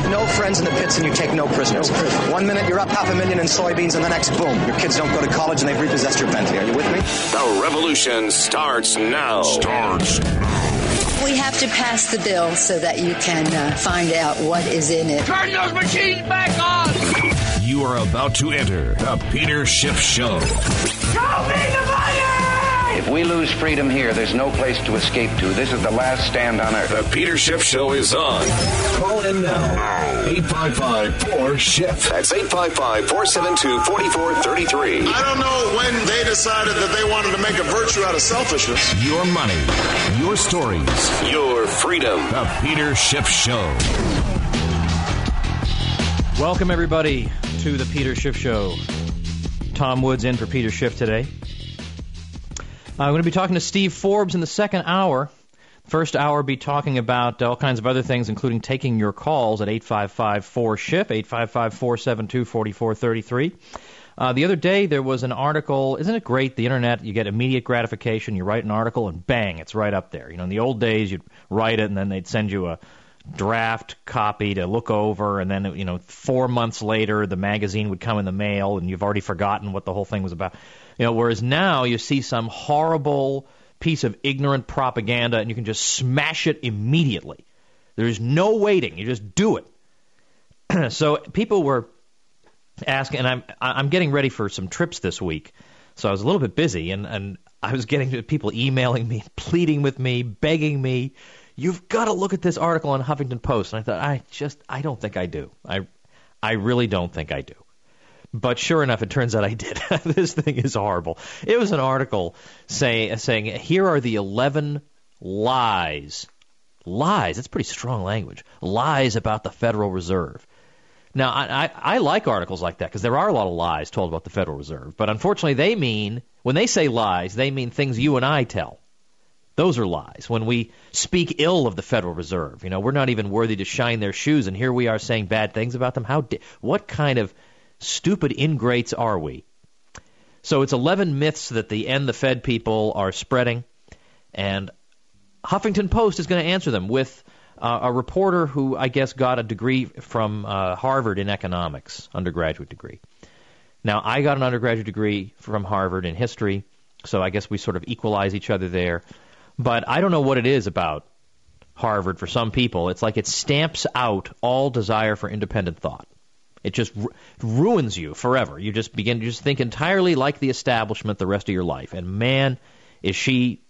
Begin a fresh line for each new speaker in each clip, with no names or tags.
leave no friends in the pits and you take no prisoners. 1 minute you're up 500,000 in soybeans and the next, boom, your kids don't go to college and they've repossessed your Bentley. Are you with me?
The revolution starts now.
We have to pass the bill so that you can find out what is in it.
Turn those machines back on!
You are about to enter the Peter Schiff Show.
Show me the money!
If we lose freedom here, there's no place to escape to. This is the last stand on earth.
The Peter Schiff Show is on. Call in now. 855-4-SHIFT. That's 855-472-4433.
I don't know when they decided that they wanted to make a virtue out of selfishness.
Your money, your stories, your freedom. The Peter Schiff Show.
Welcome, everybody, to the Peter Schiff Show. Tom Woods in for Peter Schiff today. I'm going to be talking to Steve Forbes in the second hour. First hour, be talking about all kinds of other things, including taking your calls at 855-4-SHIFT, 855-472-4433. The other day, there was an article. Isn't it great, the Internet? You get immediate gratification. You write an article, and bang, it's right up there. You know, in the old days, you'd write it, and then they'd send you a draft copy to look over, and then, 4 months later, the magazine would come in the mail, and you've already forgotten what the whole thing was about. Whereas now you see some horrible piece of ignorant propaganda, and you can just smash it immediately. There's no waiting. You just do it. So people were asking, and I'm getting ready for some trips this week, so I was a little bit busy, and I was getting people emailing me, pleading with me, begging me, you've got to look at this article on Huffington Post. And I thought, I don't think I do. I really don't think I do. But sure enough, it turns out I did. This thing is horrible. It was an article saying, here are the 11 lies. Lies, that's pretty strong language. Lies about the Federal Reserve. Now, I like articles like that because there are a lot of lies told about the Federal Reserve. But unfortunately, when they say lies, they mean things you and I tell. Those are lies. When we speak ill of the Federal Reserve, we're not even worthy to shine their shoes, and here we are saying bad things about them. What kind of stupid ingrates are we? So it's 11 myths that the End the Fed people are spreading, and Huffington Post is going to answer them with a reporter who I guess got a degree from Harvard in economics, undergraduate degree. Now, I got an undergraduate degree from Harvard in history, so I guess we sort of equalize each other there. But I don't know what it is about Harvard for some people. It's like it stamps out all desire for independent thought. It just ruins you forever. You just begin to think entirely like the establishment the rest of your life. And man, is she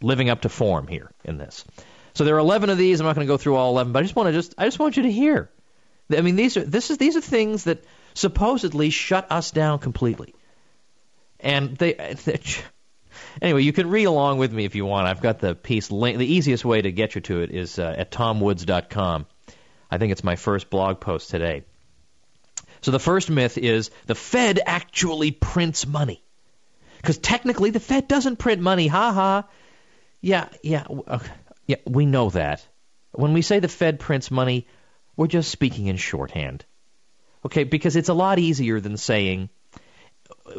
living up to form here in this. So there are 11 of these. I'm not going to go through all 11, but I just want you to hear. I mean, these are things that supposedly shut us down completely. And anyway, you can read along with me if you want. I've got the piece link. The easiest way to get you to it is at tomwoods.com. I think it's my first blog post today. So the first myth is the Fed actually prints money. Because technically the Fed doesn't print money. Ha ha. Yeah, we know that. When we say the Fed prints money, we're just speaking in shorthand. Okay, because it's a lot easier than saying,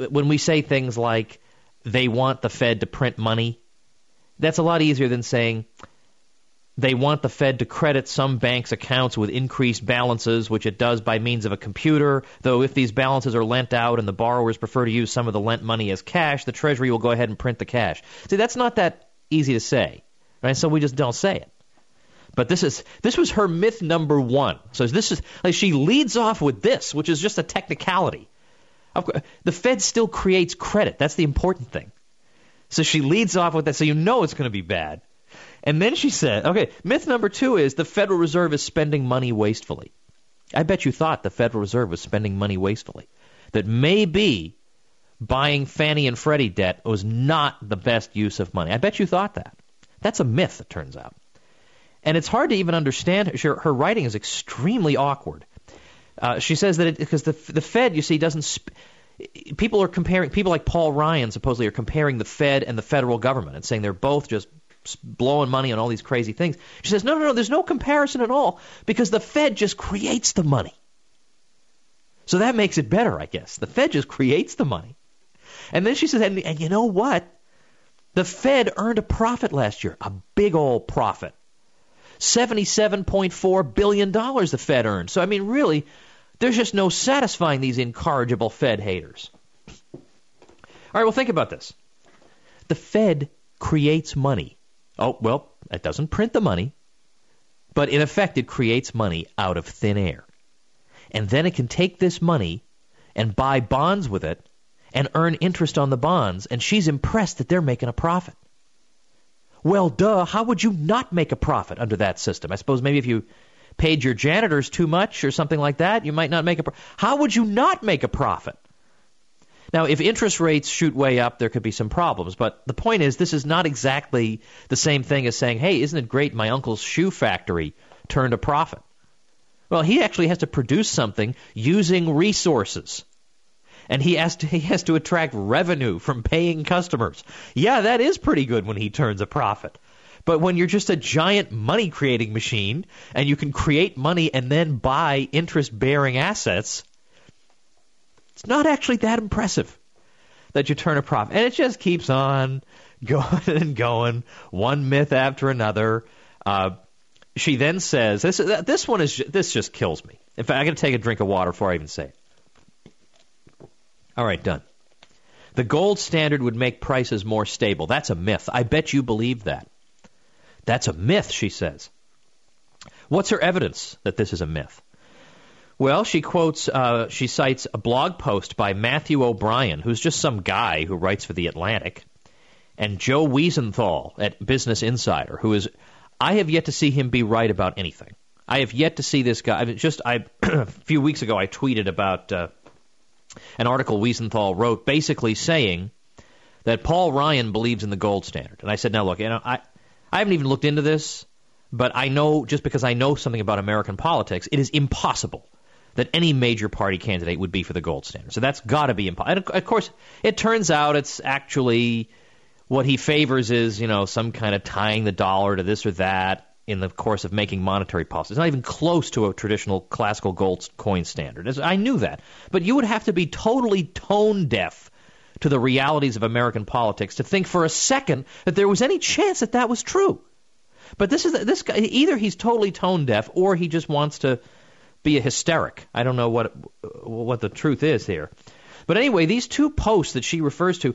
when we say things like, they want the Fed to print money, that's a lot easier than saying they want the Fed to credit some banks' accounts with increased balances, which it does by means of a computer, though if these balances are lent out and the borrowers prefer to use some of the lent money as cash, the Treasury will go ahead and print the cash. See, that's not that easy to say, right? So we just don't say it. But this was her myth number one. So this is like she leads off with this, which is just a technicality. The Fed still creates credit. That's the important thing. So she leads off with that, so you know it's going to be bad. And then she said, okay, myth number two is the Federal Reserve is spending money wastefully. I bet you thought the Federal Reserve was spending money wastefully. That maybe buying Fannie and Freddie debt was not the best use of money. I bet you thought that. That's a myth, it turns out. And it's hard to even understand. Her writing is extremely awkward. She says that because the Fed, you see, doesn't people like Paul Ryan supposedly are comparing the Fed and the federal government and saying they're both just blowing money on all these crazy things. She says, no, there's no comparison at all because the Fed just creates the money. So that makes it better, I guess. The Fed just creates the money. And then she says, and you know what? The Fed earned a profit last year, a big old profit. $77.4 billion the Fed earned. So, I mean, really, there's just no satisfying these incorrigible Fed haters. All right, well, think about this. The Fed creates money. Oh, well, it doesn't print the money, but in effect, it creates money out of thin air. And then it can take this money and buy bonds with it and earn interest on the bonds, and she's impressed that they're making a profit. Well, duh, how would you not make a profit under that system? I suppose maybe if you paid your janitors too much or something like that, you might not make a profit. How would you not make a profit? Now, if interest rates shoot way up, there could be some problems, but the point is this is not exactly the same thing as saying, hey, isn't it great my uncle's shoe factory turned a profit? Well, he actually has to produce something using resources. And he has to attract revenue from paying customers. Yeah, that is pretty good when he turns a profit. But when you're just a giant money-creating machine and you can create money and then buy interest-bearing assets, it's not actually that impressive that you turn a profit. And it just keeps on going and going, one myth after another. She then says, this just kills me. In fact, I got to take a drink of water before I even say it. All right, done. The gold standard would make prices more stable. That's a myth. I bet you believe that. That's a myth, she says. What's her evidence that this is a myth? Well, she cites a blog post by Matthew O'Brien, who's just some guy who writes for The Atlantic, and Joe Wiesenthal at Business Insider, who is, I have yet to see him be right about anything. I have yet to see this guy. A few weeks ago, I tweeted about an article Wiesenthal wrote basically saying that Paul Ryan believes in the gold standard. And I said, now look, I haven't even looked into this, but I know, just because I know something about American politics, it is impossible that any major party candidate would be for the gold standard. So that's got to be impossible. And of course, it turns out it's actually what he favors is, some kind of tying the dollar to this or that in the course of making monetary policy. It's not even close to a traditional classical gold coin standard. I knew that. But you would have to be totally tone deaf to the realities of American politics to think for a second that there was any chance that that was true. But this guy, either he's totally tone deaf or he just wants to be a hysteric. I don't know what the truth is here. But anyway, these two posts that she refers to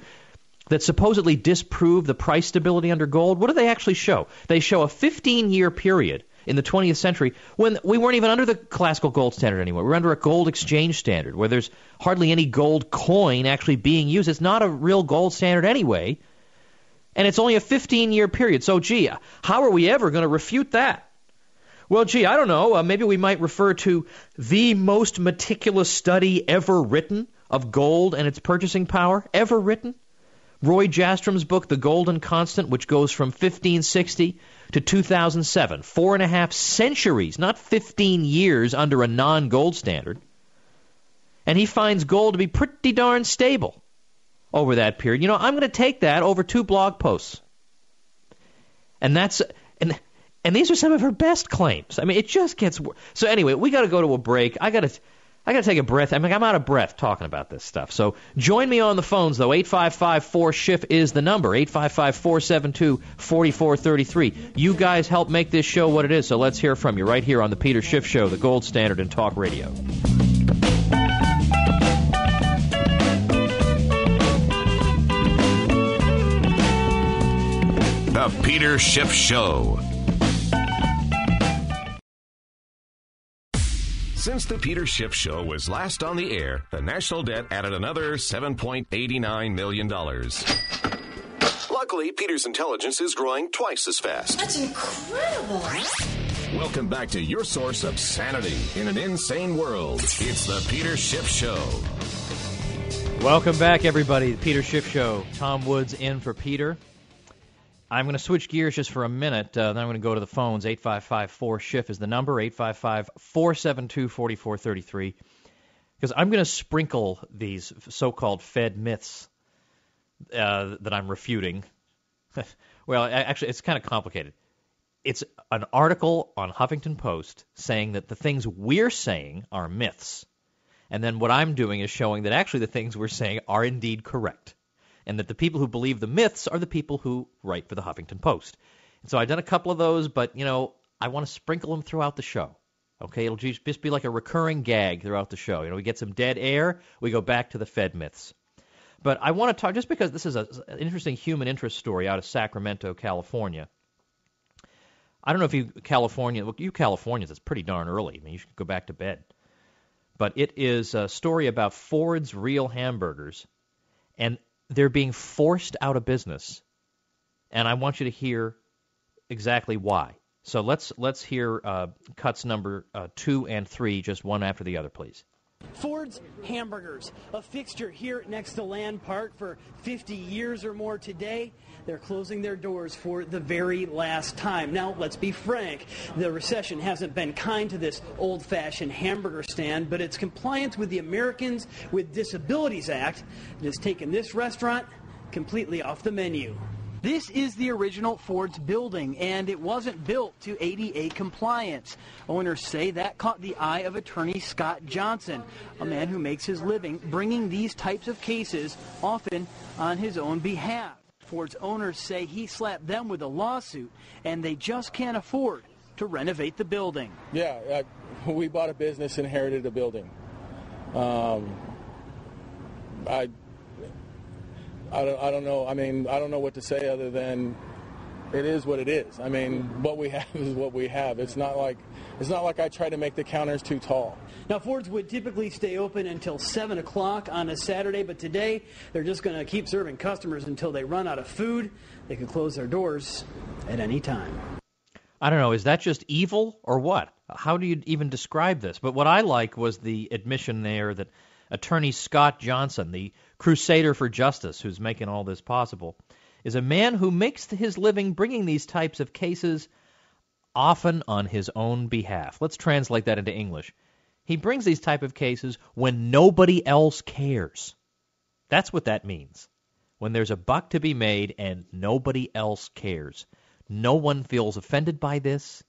that supposedly disprove the price stability under gold, what do they actually show? They show a 15-year period in the 20th century when we weren't even under the classical gold standard anymore. We're under a gold exchange standard where there's hardly any gold coin actually being used. It's not a real gold standard anyway, and it's only a 15-year period. So, gee, how are we ever going to refute that? Well, gee, I don't know. Maybe we might refer to the most meticulous study ever written of gold and its purchasing power, ever written. Roy Jastrom's book, The Golden Constant, which goes from 1560 to 2007, 4.5 centuries, not 15 years under a non-gold standard. And he finds gold to be pretty darn stable over that period. I'm going to take that over 2 blog posts. And these are some of her best claims. I mean, it just gets worse. So anyway, we got to go to a break. I got to take a breath. I'm out of breath talking about this stuff. So join me on the phones, though. 855-4SHIF is the number. 855-472-4433. You guys help make this show what it is, so let's hear from you right here on the Peter Schiff Show, the gold standard in talk radio.
The Peter Schiff Show. Since the Peter Schiff Show was last on the air, the national debt added another $7.89 million. Luckily, Peter's intelligence is growing twice as fast.
That's incredible.
Welcome back to your source of sanity in an insane world. It's the Peter Schiff Show.
Welcome back, everybody. The Peter Schiff Show. Tom Woods in for Peter. I'm going to switch gears just for a minute. Then I'm going to go to the phones. 855-4SHIF is the number, 855-472-4433. Because I'm going to sprinkle these so-called Fed myths that I'm refuting. Well, actually, it's kind of complicated. It's an article on Huffington Post saying that the things we're saying are myths. And then what I'm doing is showing that actually the things we're saying are indeed correct. And that the people who believe the myths are the people who write for the Huffington Post. And so I've done a couple of those, but, I want to sprinkle them throughout the show. Okay, it'll just be like a recurring gag throughout the show. We get some dead air, we go back to the Fed myths. But I want to talk, just because this is an interesting human interest story out of Sacramento, California. I don't know if you Californians, it's pretty darn early. I mean, you should go back to bed. But it is a story about Ford's Real Hamburgers, and they're being forced out of business. And I want you to hear exactly why. So let's hear cuts number 2 and 3, just one after the other, please.
Ford's Hamburgers, a fixture here next to Land Park for 50 years or more today. They're closing their doors for the very last time. Now, let's be frank. The recession hasn't been kind to this old-fashioned hamburger stand, but its compliance with the Americans with Disabilities Act has taken this restaurant completely off the menu. This is the original Ford's building, and it wasn't built to ADA compliance. Owners say that caught the eye of attorney Scott Johnson, a man who makes his living bringing these types of cases, often on his own behalf. Ford's owners say he slapped them with a lawsuit, and they just can't afford to renovate the building.
Yeah, we bought a business, inherited a building. I don't know. I mean, I don't know what to say other than it is what it is. I mean, what we have is what we have. It's not like I try to make the counters too tall.
Now, Ford's would typically stay open until 7 o'clock on a Saturday, but today they're just going to keep serving customers until they run out of food. They can close their doors at any time.
I don't know. Is that just evil or what? How do you even describe this? But what I like was the admission there that attorney Scott Johnson, the crusader for justice who's making all this possible, is a man who makes his living bringing these types of cases often on his own behalf. Let's translate that into English. He brings these type of cases when nobody else cares. That's what that means. When there's a buck to be made and nobody else cares. No one feels offended by this.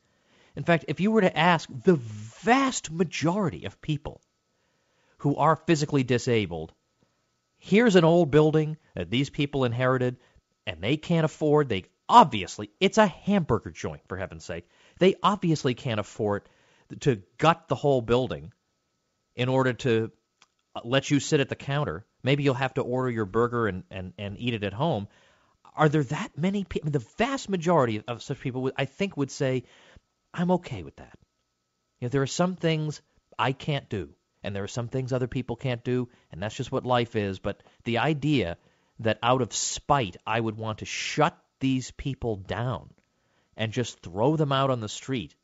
In fact, if you were to ask the vast majority of people who are physically disabled, here's an old building that these people inherited, and they can't afford, it's a hamburger joint, for heaven's sake. They obviously can't afford to gut the whole building in order to let you sit at the counter. Maybe you'll have to order your burger and eat it at home. Are there that many people? The vast majority of such people, I think, would say, I'm okay with that. There are some things I can't do, and there are some things other people can't do, and that's just what life is. But the idea that out of spite I would want to shut these people down and just throw them out on the street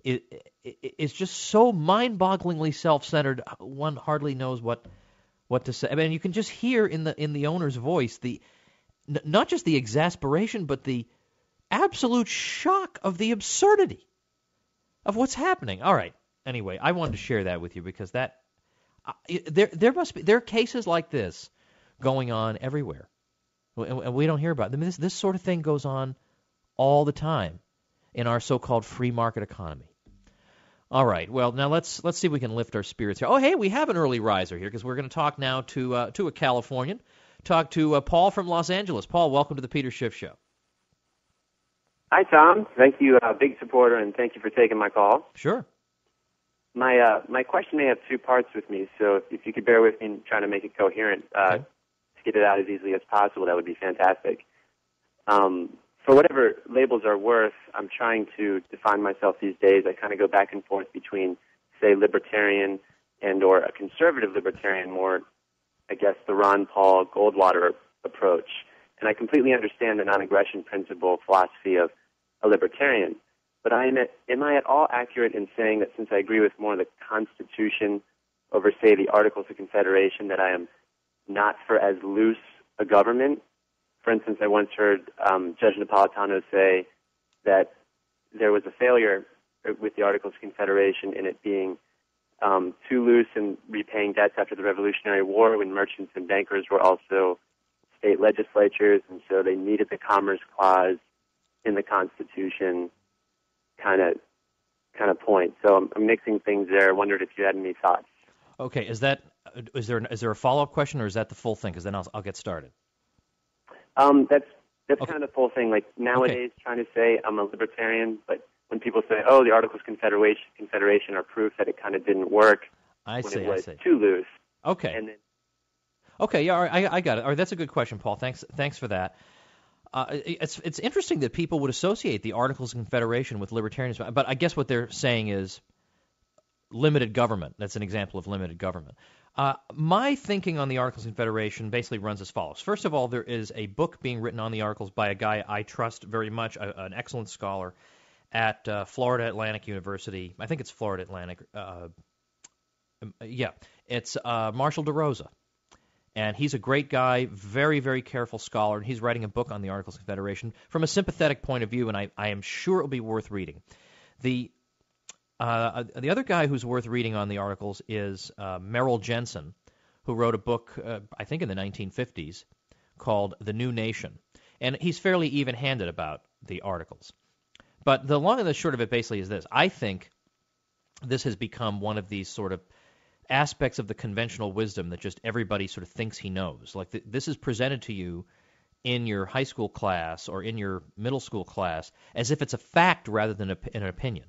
is just so mind-bogglingly self-centered, one hardly knows what to say. I mean, you can just hear in the owner's voice not just the exasperation, but the absolute shock of the absurdity of what's happening. All right. Anyway, I wanted to share that with you because there are cases like this going on everywhere, and we don't hear about them. This sort of thing goes on all the time in our so-called free market economy. All right. Well, now let's see if we can lift our spirits here. Oh, hey, we have an early riser here because we're going to talk now to a Californian. Talk to Paul from Los Angeles. Paul, welcome to the Peter Schiff Show.
Hi, Tom. Thank you, big supporter, and thank you for taking my call.
Sure.
My question may have two parts with me, so if you could bear with me in trying to make it coherent,
okay,
to get it out as easily as possible, that would be fantastic. For whatever labels are worth, I'm trying to define myself these days. I kind of go back and forth between, say, libertarian and or a conservative libertarian, more, I guess, the Ron Paul Goldwater approach. And I completely understand the non-aggression principle philosophy of a libertarian. But am I at all accurate in saying that since I agree with more of the Constitution over, say, the Articles of Confederation, that I am not for as loose a government? For instance, I once heard Judge Napolitano say that there was a failure with the Articles of Confederation in it being too loose in repaying debts after the Revolutionary War when merchants and bankers were also state legislatures, and so they needed the Commerce Clause in the Constitution kind of point. So I'm mixing things there. I wondered if you had any thoughts.
Okay, is there a follow-up question, or is that the full thing? Because then I'll get started.
That's
okay,
kind of the full thing. Like nowadays, trying to say I'm a libertarian, but when people say, oh, the Articles of Confederation are proof that it kind of didn't work
I
when
see,
it was
I see.
too loose.
Okay.
And then,
Okay, yeah, all right, I got it. All right, that's a good question, Paul. Thanks for that. It's interesting that people would associate the Articles of Confederation with libertarianism, but I guess what they're saying is limited government. That's an example of limited government. My thinking on the Articles of Confederation basically runs as follows. First of all, there is a book being written on the Articles by a guy I trust very much, an excellent scholar at Florida Atlantic University. I think it's Florida Atlantic. It's Marshall DeRosa. And he's a great guy, very, very careful scholar, and he's writing a book on the Articles of Confederation from a sympathetic point of view, and I am sure it will be worth reading. The other guy who's worth reading on the Articles is Merrill Jensen, who wrote a book, I think in the 1950s, called The New Nation. And he's fairly even-handed about the Articles. But the long and the short of it basically is this. I think this has become one of these sort of aspects of the conventional wisdom that just everybody sort of thinks he knows. Like this is presented to you in your high school class or in your middle school class as if it's a fact rather than an opinion.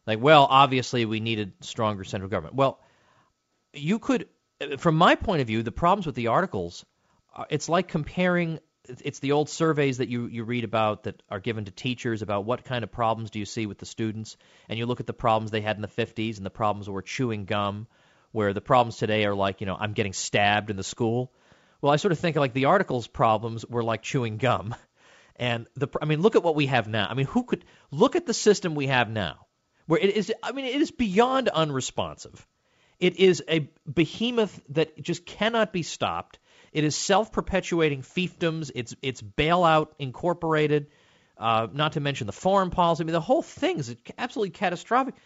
Like, well, obviously we needed stronger central government. Well, you could, from my point of view, the problems with the Articles, it's like comparing, it's the old surveys that you read about that are given to teachers about what kind of problems do you see with the students, and you look at the problems they had in the 50s, and the problems were chewing gum, where the problems today are like, I'm getting stabbed in the school. Well, I sort of think like the Articles problems were like chewing gum. And look at what we have now. Who could look at the system we have now, where it is beyond unresponsive. It is a behemoth that just cannot be stopped. It is self-perpetuating fiefdoms. It's bailout incorporated, not to mention the foreign policy. The whole thing is absolutely catastrophic.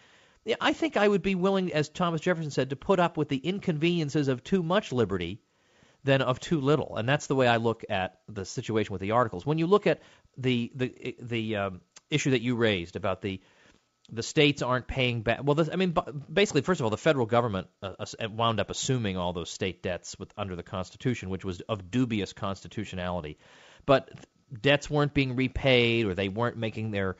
Yeah, I think I would be willing, as Thomas Jefferson said, to put up with the inconveniences of too much liberty than of too little. And that's the way I look at the situation with the Articles. When you look at the issue that you raised about the states aren't paying back. Well, basically, first of all, the federal government wound up assuming all those state debts under the Constitution, which was of dubious constitutionality. But debts weren't being repaid, or they weren't making their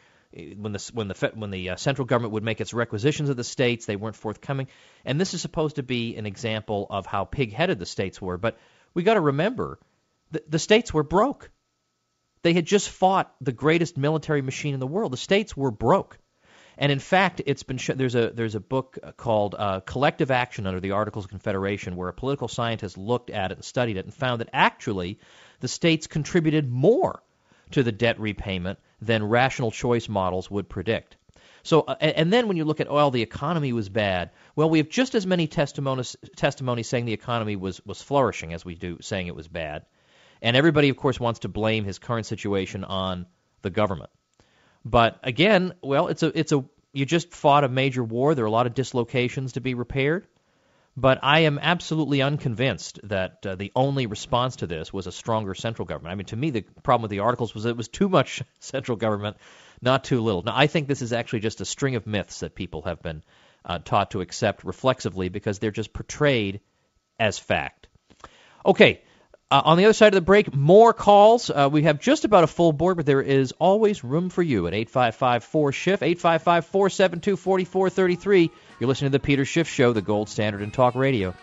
when the central government would make its requisitions of the states, they weren't forthcoming. And this is supposed to be an example of how pig-headed the states were. But we got to remember, the states were broke. They had just fought the greatest military machine in the world. The states were broke. And in fact, it's been there's a book called Collective Action under the Articles of Confederation, where a political scientist looked at it and studied it and found that actually the states contributed more to the debt repayment than rational choice models would predict. So, and then when you look at, the economy was bad, well, we have just as many testimonies saying the economy was flourishing as we do saying it was bad. And everybody, of course, wants to blame his current situation on the government. But again, you just fought a major war. There are a lot of dislocations to be repaired. But I am absolutely unconvinced that the only response to this was a stronger central government. To me, the problem with the Articles was it was too much central government, not too little. Now, I think this is actually just a string of myths that people have been taught to accept reflexively because they're just portrayed as fact. Okay. On the other side of the break, more calls. We have just about a full board, but there is always room for you at 855-4SHIFT, 855-472-4433. You're listening to The Peter Schiff Show, the gold standard in talk radio.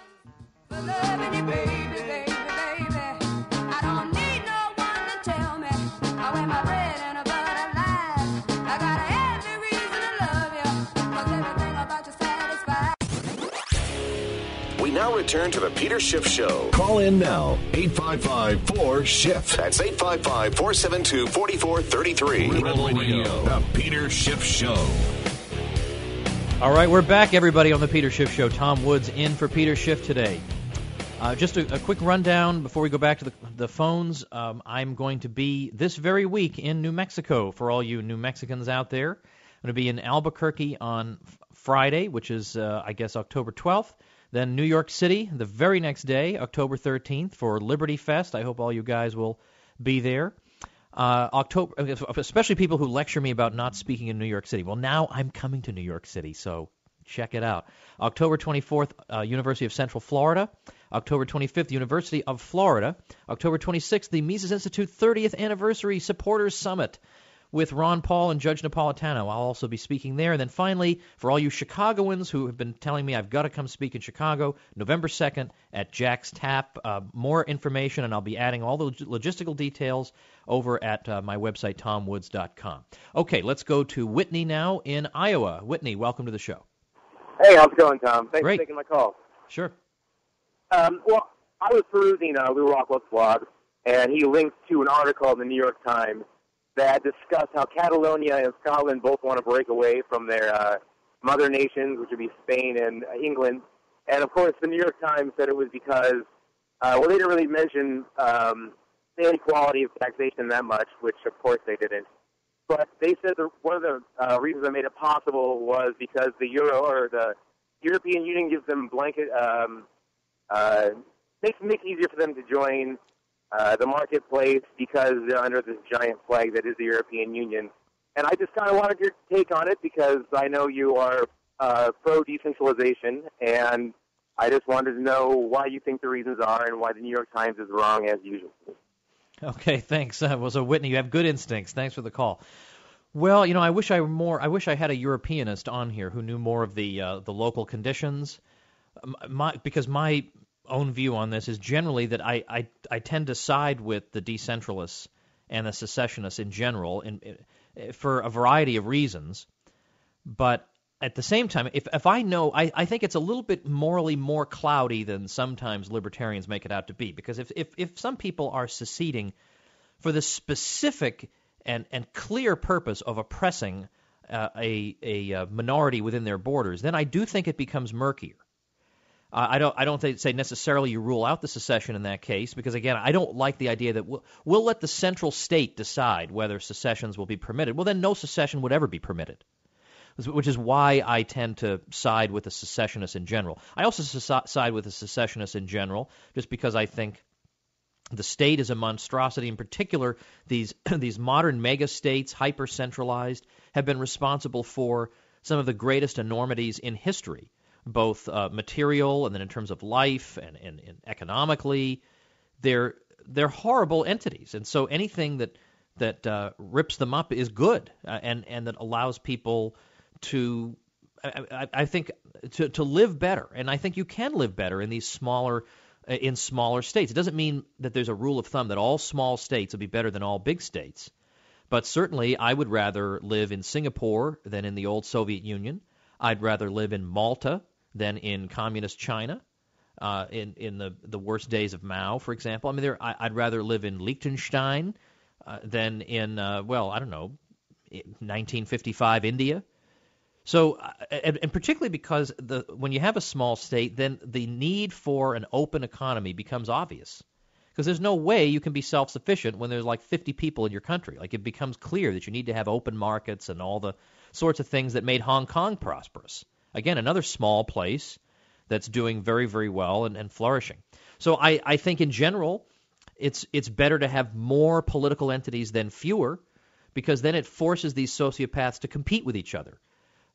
Now return to the Peter Schiff Show. Call in now, 855-4SHIFT. That's 855-472-4433. Rebel Radio, the Peter Schiff Show.
All right, we're back, everybody, on the Peter Schiff Show. Tom Woods in for Peter Schiff today. Just a quick rundown before we go back to the phones. I'm going to be this very week in New Mexico for all you New Mexicans out there. I'm going to be in Albuquerque on Friday, which is, I guess, October 12th. Then New York City the very next day, October 13th, for Liberty Fest. I hope all you guys will be there. October, especially people who lecture me about not speaking in New York City. Well, now I'm coming to New York City, so check it out. October 24th, University of Central Florida. October 25th, University of Florida. October 26th, the Mises Institute 30th Anniversary Supporters Summit, with Ron Paul and Judge Napolitano. I'll also be speaking there. And then finally, for all you Chicagoans who have been telling me I've got to come speak in Chicago, November 2nd at Jack's Tap. More information, and I'll be adding all the logistical details over at my website, tomwoods.com. Okay, let's go to Whitney now in Iowa. Whitney, welcome to the show.
Hey, how's it going, Tom? Thanks
Great.
for taking my call.
Sure.
Well, I was perusing Lou Rockwell's blog, and he linked to an article in the New York Times that discussed how Catalonia and Scotland both want to break away from their mother nations, which would be Spain and England. And, of course, the New York Times said it was because, they didn't really mention the inequality of taxation that much, which, of course, they didn't. But they said that one of the reasons that made it possible was because the euro or the European Union gives them blanket, makes it easier for them to join the marketplace because they're under this giant flag that is the European Union. And I just kind of wanted your take on it because I know you are pro-decentralization, and I just wanted to know why you think the reasons are and why the New York Times is wrong as usual.
Okay, thanks. So Whitney, you have good instincts. Thanks for the call. Well, I wish I had a Europeanist on here who knew more of the local conditions. Because my own view on this is generally that I tend to side with the decentralists and the secessionists in general, for a variety of reasons. But at the same time, if I know, I think it's a little bit morally more cloudy than sometimes libertarians make it out to be. Because if some people are seceding for the specific and clear purpose of oppressing a minority within their borders, then I do think it becomes murkier. I don't say necessarily you rule out the secession in that case, because, again, I don't like the idea that we'll let the central state decide whether secessions will be permitted. Well, then no secession would ever be permitted, which is why I tend to side with the secessionists in general. I also side with the secessionists in general just because I think the state is a monstrosity. In particular, these modern mega-states, hyper-centralized, have been responsible for some of the greatest enormities in history, both material and then in terms of life and economically. They're horrible entities, and so anything that rips them up is good, and that allows people to, I think, to live better. And I think you can live better in these smaller states. It doesn't mean that there's a rule of thumb that all small states will be better than all big states, but certainly I would rather live in Singapore than in the old Soviet Union. I'd rather live in Malta than in communist China, in the worst days of Mao, for example. I mean, I'd rather live in Liechtenstein than in, 1955 India. So, and particularly because when you have a small state, then the need for an open economy becomes obvious. Because there's no way you can be self-sufficient when there's like 50 people in your country. Like, it becomes clear that you need to have open markets and all the sorts of things that made Hong Kong prosperous. Again, another small place that's doing very, very well and flourishing. So I think in general, it's better to have more political entities than fewer, because then it forces these sociopaths to compete with each other.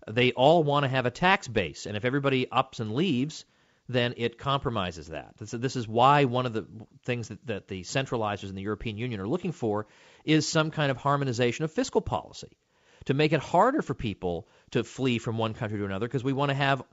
They all want to have a tax base, and if everybody ups and leaves, then it compromises that. This is why one of the things that the centralizers in the European Union are looking for is some kind of harmonization of fiscal policy, to make it harder for people to flee from one country to another, because we want to have,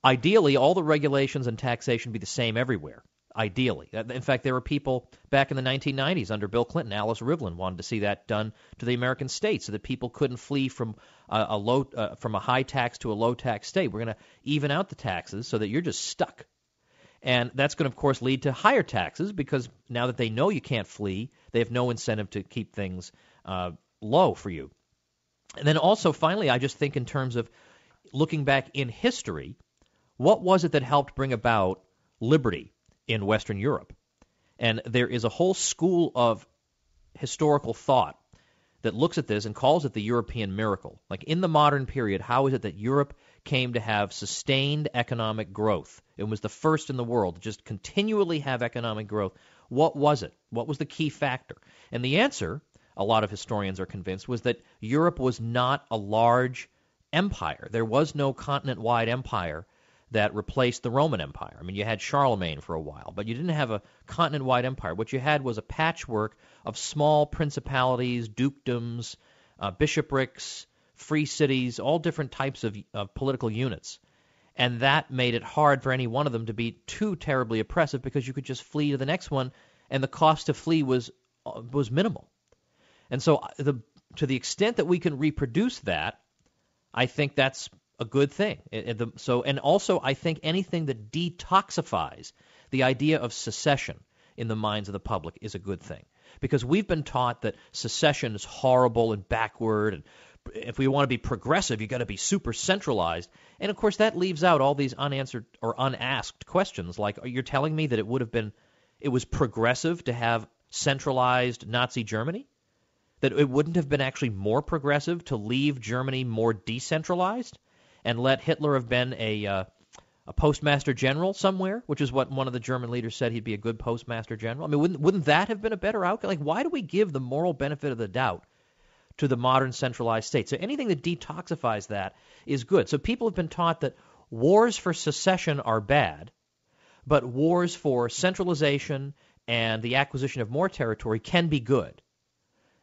ideally, all the regulations and taxation be the same everywhere, ideally. In fact, there were people back in the 1990s under Bill Clinton, Alice Rivlin, wanted to see that done to the American states so that people couldn't flee from from a high tax to a low tax state. We're going to even out the taxes so that you're just stuck. And that's going to, of course, lead to higher taxes, because now that they know you can't flee, they have no incentive to keep things low for you. And then also, finally, I just think in terms of looking back in history, what was it that helped bring about liberty in Western Europe? And there is a whole school of historical thought that looks at this and calls it the European miracle. Like, in the modern period, how is it that Europe came to have sustained economic growth? It was the first in the world to just continually have economic growth. What was it? What was the key factor? And the answer, a lot of historians are convinced, was that Europe was not a large empire. There was no continent-wide empire that replaced the Roman Empire. I mean, you had Charlemagne for a while, but you didn't have a continent-wide empire. What you had was a patchwork of small principalities, dukedoms, bishoprics, free cities, all different types of political units. And that made it hard for any one of them to be too terribly oppressive because you could just flee to the next one, and the cost to flee was minimal. And so to the extent that we can reproduce that, I think that's a good thing. And also I think anything that detoxifies the idea of secession in the minds of the public is a good thing. Because we've been taught that secession is horrible and backward, and if we want to be progressive, you've got to be super centralized. And, of course, that leaves out all these unanswered or unasked questions, like you're telling me that it was progressive to have centralized Nazi Germany? That it wouldn't have been actually more progressive to leave Germany more decentralized and let Hitler have been a postmaster general somewhere, which is what one of the German leaders said he'd be a good postmaster general? I mean, wouldn't that have been a better outcome? Like, why do we give the moral benefit of the doubt to the modern centralized state? So anything that detoxifies that is good. So people have been taught that wars for secession are bad, but wars for centralization and the acquisition of more territory can be good.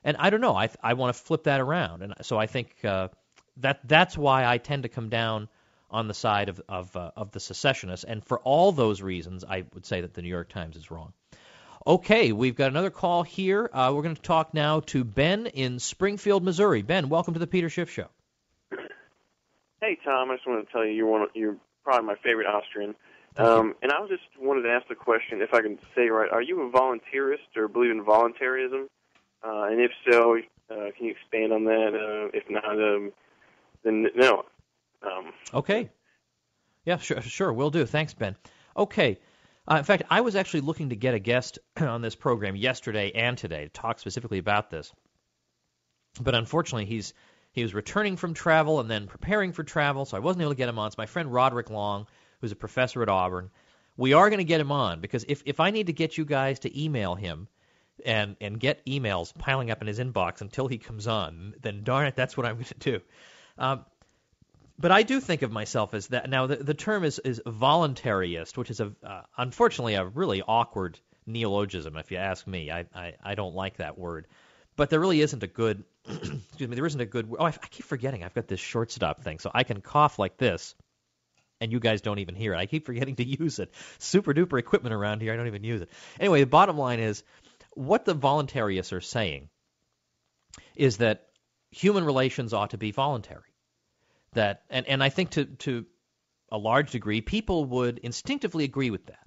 And I don't know. I want to flip that around. And so I think that's why I tend to come down on the side of the secessionists. And for all those reasons, I would say that the New York Times is wrong. Okay, we've got another call here. We're going to talk now to Ben in Springfield, Missouri. Ben, welcome to the Peter Schiff Show.
Hey, Tom. I just wanted to tell you you're probably my favorite Austrian. And I just wanted to ask the question, if I can say it right, are you a volunteerist or believe in voluntarism? And if so, can you expand on that? If not, then no.
Okay. Yeah, sure, will do. Thanks, Ben. Okay. In fact, I was actually looking to get a guest on this program yesterday and today to talk specifically about this. But unfortunately, he was returning from travel and then preparing for travel, so I wasn't able to get him on. It's my friend Roderick Long, who's a professor at Auburn. We are going to get him on because if I need to get you guys to email him and get emails piling up in his inbox until he comes on, then darn it, that's what I'm going to do. But I do think of myself as that. Now, the term is voluntarist, which is unfortunately a really awkward neologism, if you ask me. I don't like that word. But there really isn't a good, there isn't a good, I keep forgetting I've got this shortstop thing, so I can cough like this, and you guys don't even hear it. I keep forgetting to use it. Super duper equipment around here, I don't even use it. Anyway, the bottom line is, what the voluntarists are saying is that human relations ought to be voluntary. That and I think to a large degree, people would instinctively agree with that.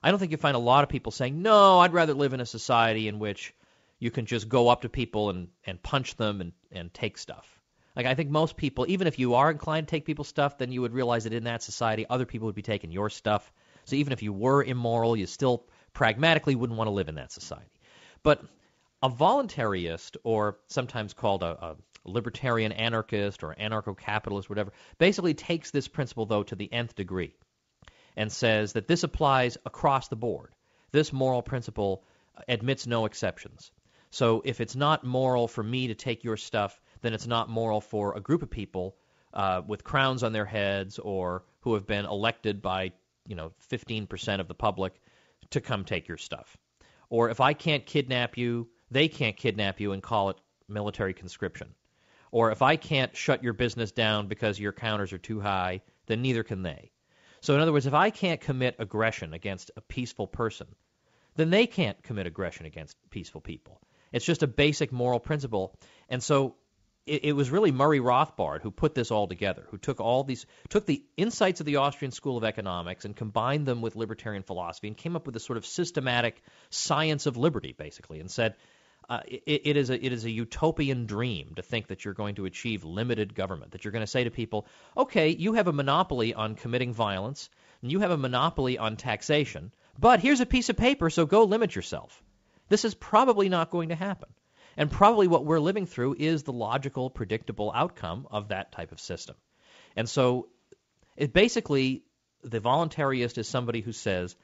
I don't think you find a lot of people saying, no, I'd rather live in a society in which you can just go up to people and punch them and take stuff. Like, I think most people, even if you are inclined to take people's stuff, then you would realize that in that society, other people would be taking your stuff. So even if you were immoral, you still pragmatically wouldn't want to live in that society. But a voluntarist, or sometimes called a libertarian anarchist or anarcho-capitalist, whatever, basically takes this principle, though, to the nth degree and says that this applies across the board. This moral principle admits no exceptions. So if it's not moral for me to take your stuff, then it's not moral for a group of people with crowns on their heads or who have been elected by 15% of the public to come take your stuff. Or if I can't kidnap you, they can't kidnap you and call it military conscription. Or if I can't shut your business down because your counters are too high, then neither can they. So in other words, if I can't commit aggression against a peaceful person, then they can't commit aggression against peaceful people. It's just a basic moral principle. And so it was really Murray Rothbard who put this all together, who took the insights of the Austrian School of Economics and combined them with libertarian philosophy and came up with a sort of systematic science of liberty, basically, and said, it is a utopian dream to think that you're going to achieve limited government, that you're going to say to people, okay, you have a monopoly on committing violence, and you have a monopoly on taxation, but here's a piece of paper, so go limit yourself. This is probably not going to happen. And probably what we're living through is the logical, predictable outcome of that type of system. And so basically, the voluntarist is somebody who says,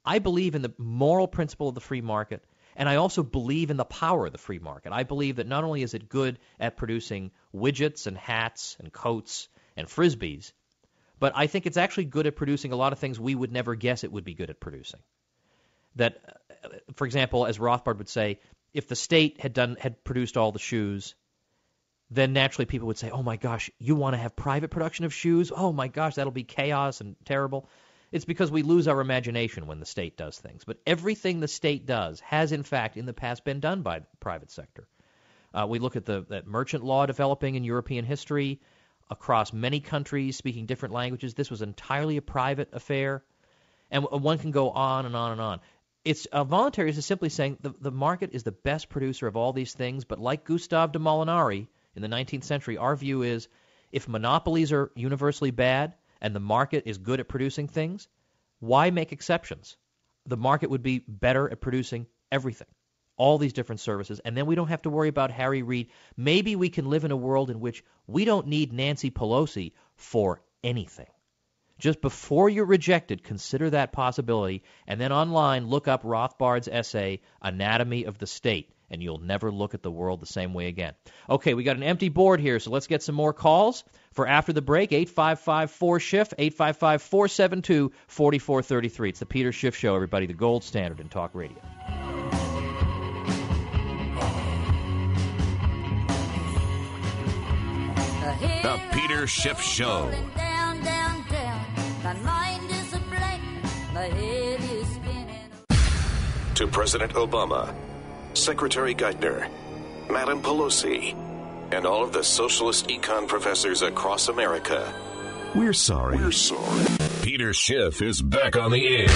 I believe in the moral principle of the free market, and I also believe in the power of the free market. I believe that not only is it good at producing widgets and hats and coats and frisbees, but I think it's actually good at producing a lot of things we would never guess it would be good at producing. That, for example, as Rothbard would say, if the state had produced all the shoes, then naturally people would say, oh my gosh, you want to have private production of shoes? Oh my gosh, that'll be chaos and terrible. It's because we lose our imagination when the state does things. But everything the state does has, in fact, in the past been done by the private sector. We look at that merchant law developing in European history across many countries speaking different languages. This was entirely a private affair. And one can go on and on and on. It's voluntarism is simply saying the market is the best producer of all these things. But like Gustave de Molinari in the 19th century, our view is if monopolies are universally bad and the market is good at producing things, why make exceptions? The market would be better at producing everything, all these different services, and then we don't have to worry about Harry Reid. Maybe we can live in a world in which we don't need Nancy Pelosi for anything. Just before you're rejected, consider that possibility, and then online look up Rothbard's essay, Anatomy of the State, and you'll never look at the world the same way again. Okay, we got an empty board here, so let's get some more calls for after the break. 855-4SHIFT, 855-472-4433. It's the Peter Schiff Show, everybody, the gold standard in talk radio.
The Peter Schiff Show.
Down, down, down. My mind is a blank. My head is spinning.
To President Obama, Secretary Geithner, Madam Pelosi, and all of the socialist econ professors across America, we're sorry. We're sorry. Peter Schiff is back on the air.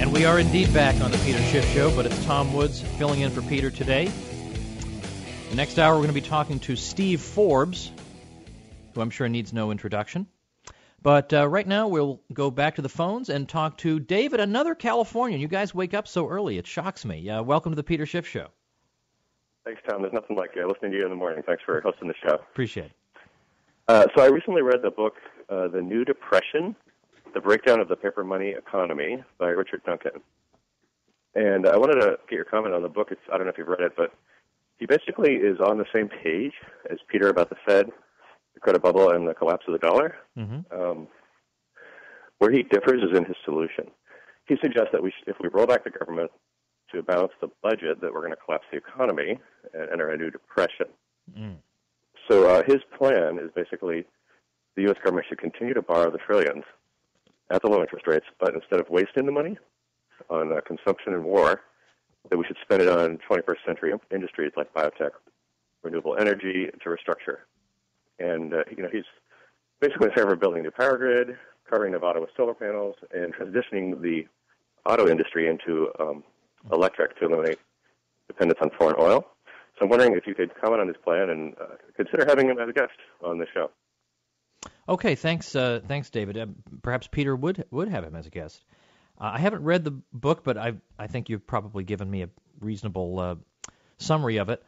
And we are indeed back on the Peter Schiff Show, but it's Tom Woods filling in for Peter today. The next hour, we're going to be talking to Steve Forbes, who I'm sure needs no introduction. But right now, we'll go back to the phones and talk to David, another Californian. You guys wake up so early. It shocks me. Welcome to the Peter Schiff Show.
Thanks, Tom. There's nothing like listening to you in the morning. Thanks for hosting the show.
Appreciate it.
So I recently read the book, The New Depression, The Breakdown of the Paper Money Economy by Richard Duncan. And I wanted to get your comment on the book. I don't know if you've read it, but he basically is on the same page as Peter about the Fed, the credit bubble, and the collapse of the dollar.
Mm-hmm.
Where he differs is in his solution. He suggests that if we roll back the government to balance the budget, that we're going to collapse the economy and enter a new depression.
Mm.
So his plan is basically the U.S. government should continue to borrow the trillions at the low interest rates, but instead of wasting the money on consumption and war, that we should spend it on 21st century industries like biotech, renewable energy, to restructure. And, he's basically in favor of building a new power grid, covering Nevada with solar panels, and transitioning the auto industry into electric to eliminate dependence on foreign oil. So I'm wondering if you could comment on this plan and consider having him as a guest on the show.
Okay, thanks, David. Perhaps Peter would have him as a guest. I haven't read the book, but I think you've probably given me a reasonable summary of it.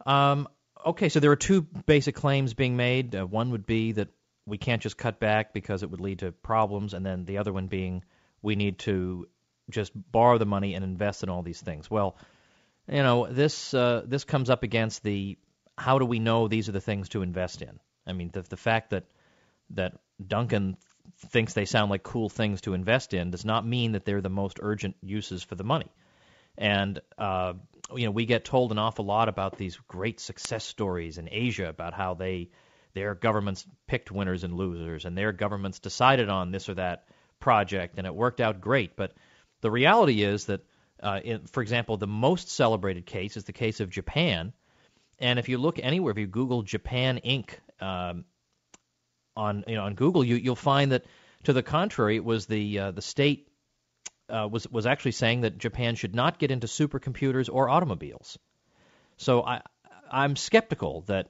Okay, so there are two basic claims being made. One would be that we can't just cut back because it would lead to problems, and then the other one being we need to just borrow the money and invest in all these things. Well, this comes up against the how do we know these are the things to invest in? I mean, the fact that Duncan thinks they sound like cool things to invest in does not mean that they're the most urgent uses for the money. And, we get told an awful lot about these great success stories in Asia about how their governments picked winners and losers and their governments decided on this or that project and it worked out great. But the reality is that, for example, the most celebrated case is the case of Japan. And if you look anywhere, if you Google Japan Inc., on Google, you'll find that to the contrary, it was the state was actually saying that Japan should not get into supercomputers or automobiles. So I'm skeptical that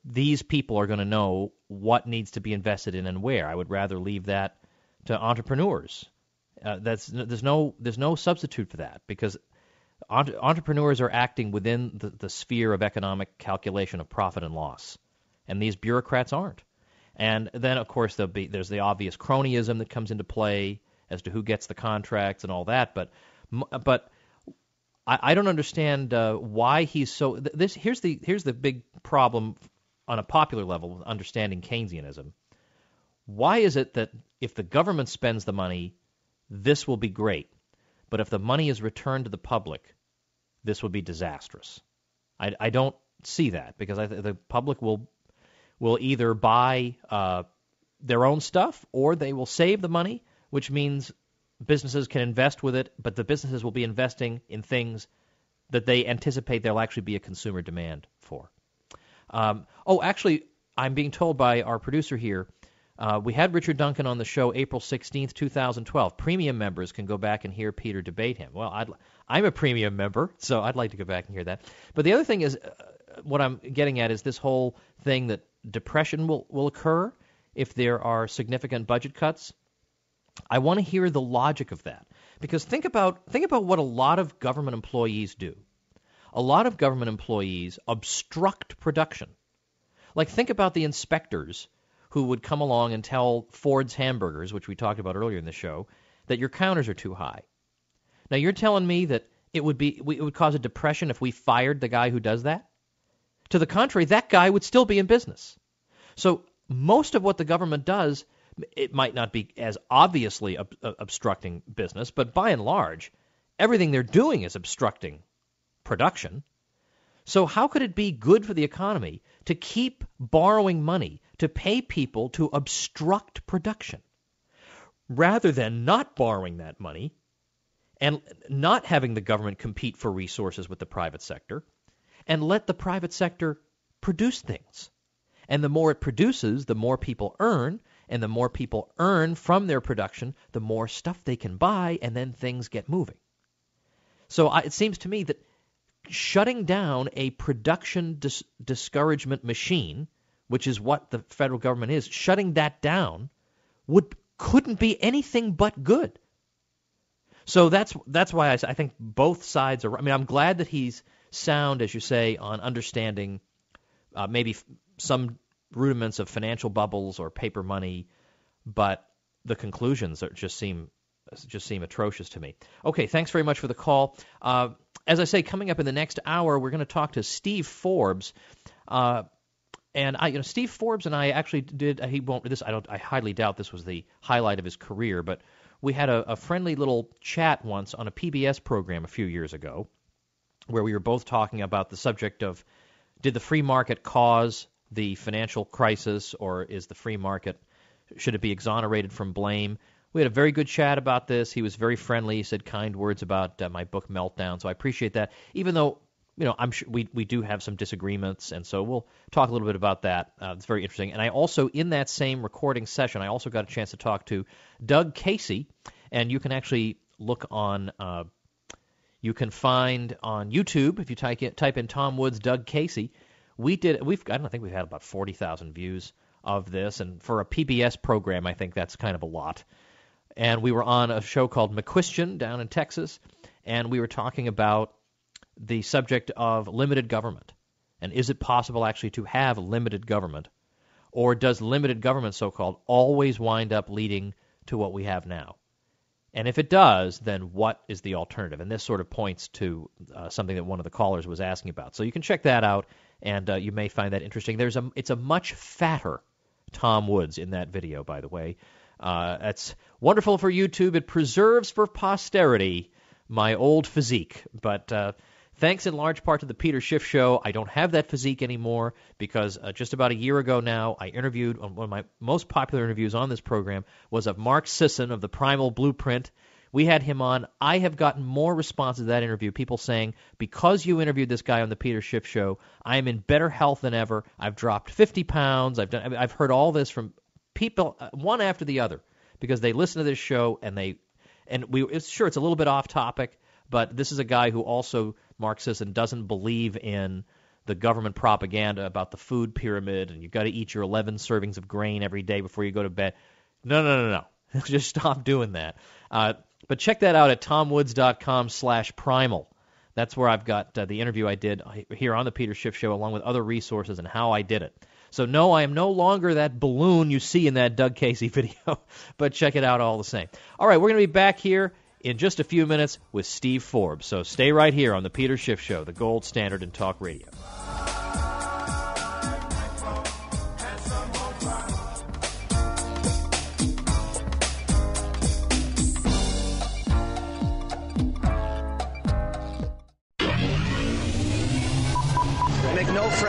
these people are going to know what needs to be invested in and where. I would rather leave that to entrepreneurs. There's no substitute for that because entrepreneurs are acting within the sphere of economic calculation of profit and loss, and these bureaucrats aren't. And then, of course, there's the obvious cronyism that comes into play as to who gets the contracts and all that. But I don't understand why he's so. Here's the big problem on a popular level with understanding Keynesianism. Why is it that if the government spends the money, this will be great, but if the money is returned to the public, this will be disastrous? I don't see that, because the public will either buy their own stuff, or they will save the money, which means businesses can invest with it, but the businesses will be investing in things that they anticipate there'll actually be a consumer demand for. Actually, I'm being told by our producer here, we had Richard Duncan on the show April 16th, 2012. Premium members can go back and hear Peter debate him. Well, I'm a premium member, so I'd like to go back and hear that. But the other thing is, what I'm getting at is this whole thing that depression will occur if there are significant budget cuts. I want to hear the logic of that, because think about what a lot of government employees do. A lot of government employees obstruct production. Like, think about the inspectors who would come along and tell Ford's Hamburgers, which we talked about earlier in the show, that your counters are too high. Now, you're telling me that it would cause a depression if we fired the guy who does that? To the contrary, that guy would still be in business. So most of what the government does, it might not be as obviously obstructing business, but by and large, everything they're doing is obstructing production. So how could it be good for the economy to keep borrowing money to pay people to obstruct production, rather than not borrowing that money and not having the government compete for resources with the private sector, and let the private sector produce things? And the more it produces, the more people earn, and the more people earn from their production, the more stuff they can buy, and then things get moving. So it seems to me that shutting down a production discouragement machine, which is what the federal government is, shutting that down couldn't be anything but good. So that's why I think both sides are. I mean, I'm glad that he's sound, as you say, on understanding maybe some rudiments of financial bubbles or paper money, but the conclusions just seem atrocious to me. Okay, thanks very much for the call. As I say, coming up in the next hour, we're going to talk to Steve Forbes. Steve Forbes and I actually did. I highly doubt this was the highlight of his career, but we had a friendly little chat once on a PBS program a few years ago, where we were both talking about the subject of, did the free market cause the financial crisis, or is the free market, should it be exonerated from blame? We had a very good chat about this. He was very friendly. He said kind words about my book Meltdown, so I appreciate that. Even though, I'm sure we do have some disagreements, and so we'll talk a little bit about that. It's very interesting. And I also, in that same recording session, I also got a chance to talk to Doug Casey, and you can actually look on, you can find on YouTube, if you type in Tom Woods, Doug Casey. I think we've had about 40,000 views of this, and for a PBS program, I think that's kind of a lot. And we were on a show called McQuestion down in Texas, and we were talking about the subject of limited government. And is it possible actually to have limited government? Or does limited government, so-called, always wind up leading to what we have now? And if it does, then what is the alternative? And this sort of points to something that one of the callers was asking about. So you can check that out, and you may find that interesting. It's a much fatter Tom Woods in that video, by the way. It's wonderful for YouTube. It preserves for posterity my old physique. But thanks in large part to the Peter Schiff Show, I don't have that physique anymore, because just about a year ago now, I interviewed, one of my most popular interviews on this program was of Mark Sisson of the Primal Blueprint. We had him on. I have gotten more responses to that interview, people saying, because you interviewed this guy on the Peter Schiff Show, I am in better health than ever. I've dropped 50 pounds. I've heard all this from people, one after the other, because they listen to this show, it's a little bit off topic, but this is a guy who also, Mark Sisson, doesn't believe in the government propaganda about the food pyramid, and you've got to eat your 11 servings of grain every day before you go to bed. No. Just stop doing that. But check that out at tomwoods.com/primal. That's where I've got the interview I did here on the Peter Schiff Show, along with other resources and how I did it. So no, I am no longer that balloon you see in that Doug Casey video, but check it out all the same. All right, we're going to be back here in just a few minutes with Steve Forbes. So stay right here on the Peter Schiff Show, the gold standard in talk radio.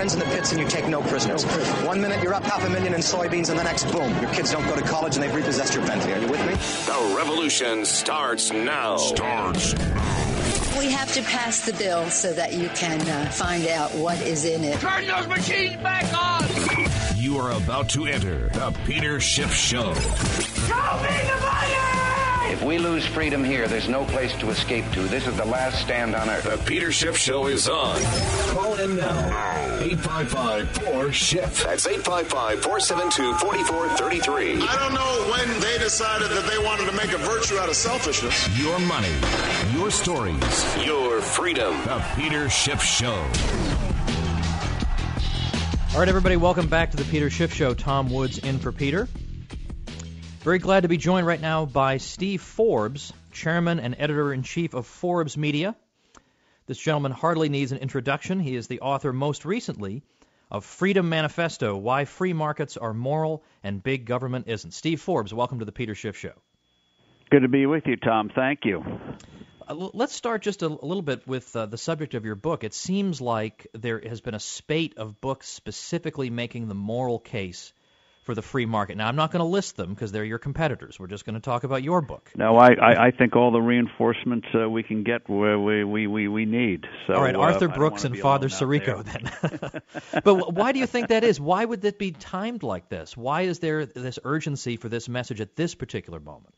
friends in the pits and you take no prisoners. 1 minute you're up $500,000 in soybeans, and the next, boom, your kids don't go to college and they've repossessed your Bentley. Are you with me?
The revolution starts now.
We have to pass the bill so that you can find out what is in it.
Turn those machines back on!
You are about to enter the Peter Schiff Show.
Show me the money!
If we lose freedom here, there's no place to escape to. This is the last stand on earth.
The Peter Schiff Show is on. Call in now. 855-4-SHIFT. That's 855-472-4433.
I don't know when they decided that they wanted to make a virtue out of selfishness.
Your money, your stories, your freedom. The Peter Schiff Show.
All right, everybody, welcome back to the Peter Schiff Show. Tom Woods in for Peter. Very glad to be joined right now by Steve Forbes, Chairman and Editor-in-Chief of Forbes Media. This gentleman hardly needs an introduction. He is the author most recently of Freedom Manifesto, Why Free Markets Are Moral and Big Government Isn't. Steve Forbes, welcome to the Peter Schiff Show.
Good to be with you, Tom. Thank you.
Let's start just a little bit with the subject of your book. It seems like there has been a spate of books specifically making the moral case for the free market. Now, I'm not going to list them because they're your competitors. We're just going to talk about your book.
No, I think all the reinforcements we can get where we need. So,
all right, Arthur Brooks and Father Sirico, then. But why do you think that is? Why would it be timed like this? Why is there this urgency for this message at this particular moment?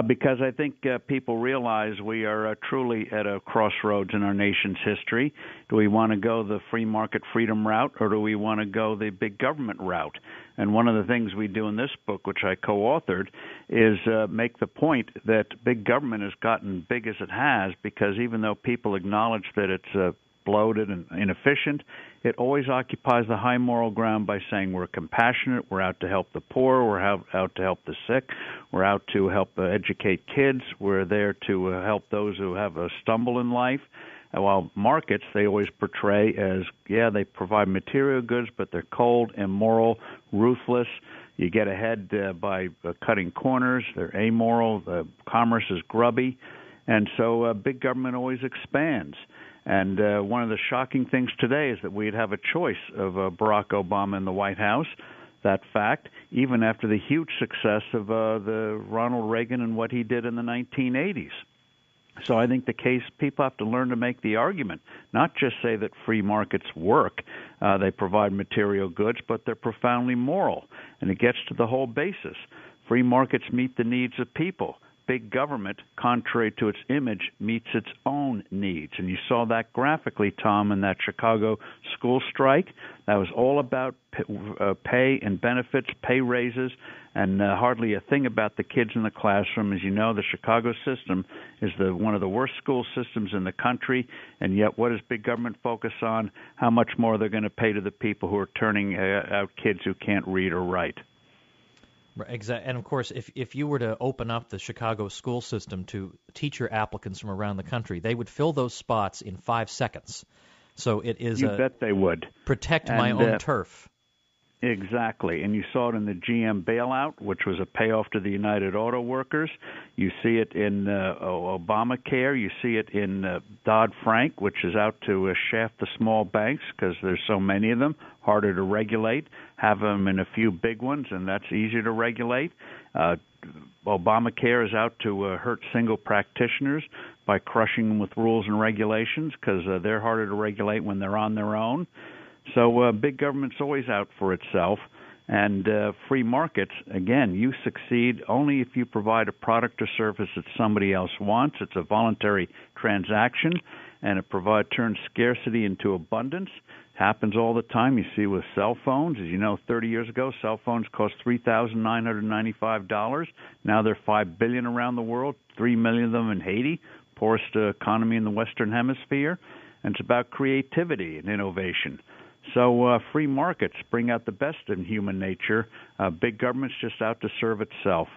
Because I think people realize we are truly at a crossroads in our nation's history. Do we want to go the free market freedom route, or do we want to go the big government route? And one of the things we do in this book, which I co-authored, is make the point that big government has gotten big as it has because even though people acknowledge that it's bloated and inefficient, it always occupies the high moral ground by saying we're compassionate, we're out to help the poor, we're out to help the sick, we're out to help educate kids, we're there to help those who have a stumble in life. And while markets, they always portray as, yeah, they provide material goods, but they're cold, immoral, ruthless. You get ahead by cutting corners. They're amoral. Commerce is grubby. And so big government always expands. And one of the shocking things today is that we'd have a choice of Barack Obama in the White House. That fact, even after the huge success of the Ronald Reagan and what he did in the 1980s. So I think the case, people have to learn to make the argument, not just say that free markets work, they provide material goods, but they're profoundly moral. And it gets to the whole basis. Free markets meet the needs of people. Big government, contrary to its image, meets its own needs. And you saw that graphically, Tom, in that Chicago school strike. That was all about pay and benefits, pay raises, and hardly a thing about the kids in the classroom. As you know, the Chicago system is one of the worst school systems in the country, and yet what does big government focus on? How much more they're going to pay to the people who are turning out kids who can't read or write.
Exactly. And, of course, if you were to open up the Chicago school system to teacher applicants from around the country, they would fill those spots in 5 seconds. So it is
you bet they would.
Protect my own turf.
Exactly. And you saw it in the GM bailout, which was a payoff to the United Auto Workers. You see it in Obamacare. You see it in Dodd-Frank, which is out to shaft the small banks because there's so many of them, harder to regulate. Have them in a few big ones, and that's easier to regulate. Obamacare is out to hurt single practitioners by crushing them with rules and regulations because they're harder to regulate when they're on their own. So big government's always out for itself. And free markets, again, you succeed only if you provide a product or service that somebody else wants. It's a voluntary transaction, and it turns scarcity into abundance. Happens all the time. You see with cell phones. As you know, 30 years ago, cell phones cost $3,995. Now they're $5 billion around the world, 3 million of them in Haiti, poorest economy in the Western Hemisphere. And it's about creativity and innovation. So free markets bring out the best in human nature. Big government's just out to serve itself.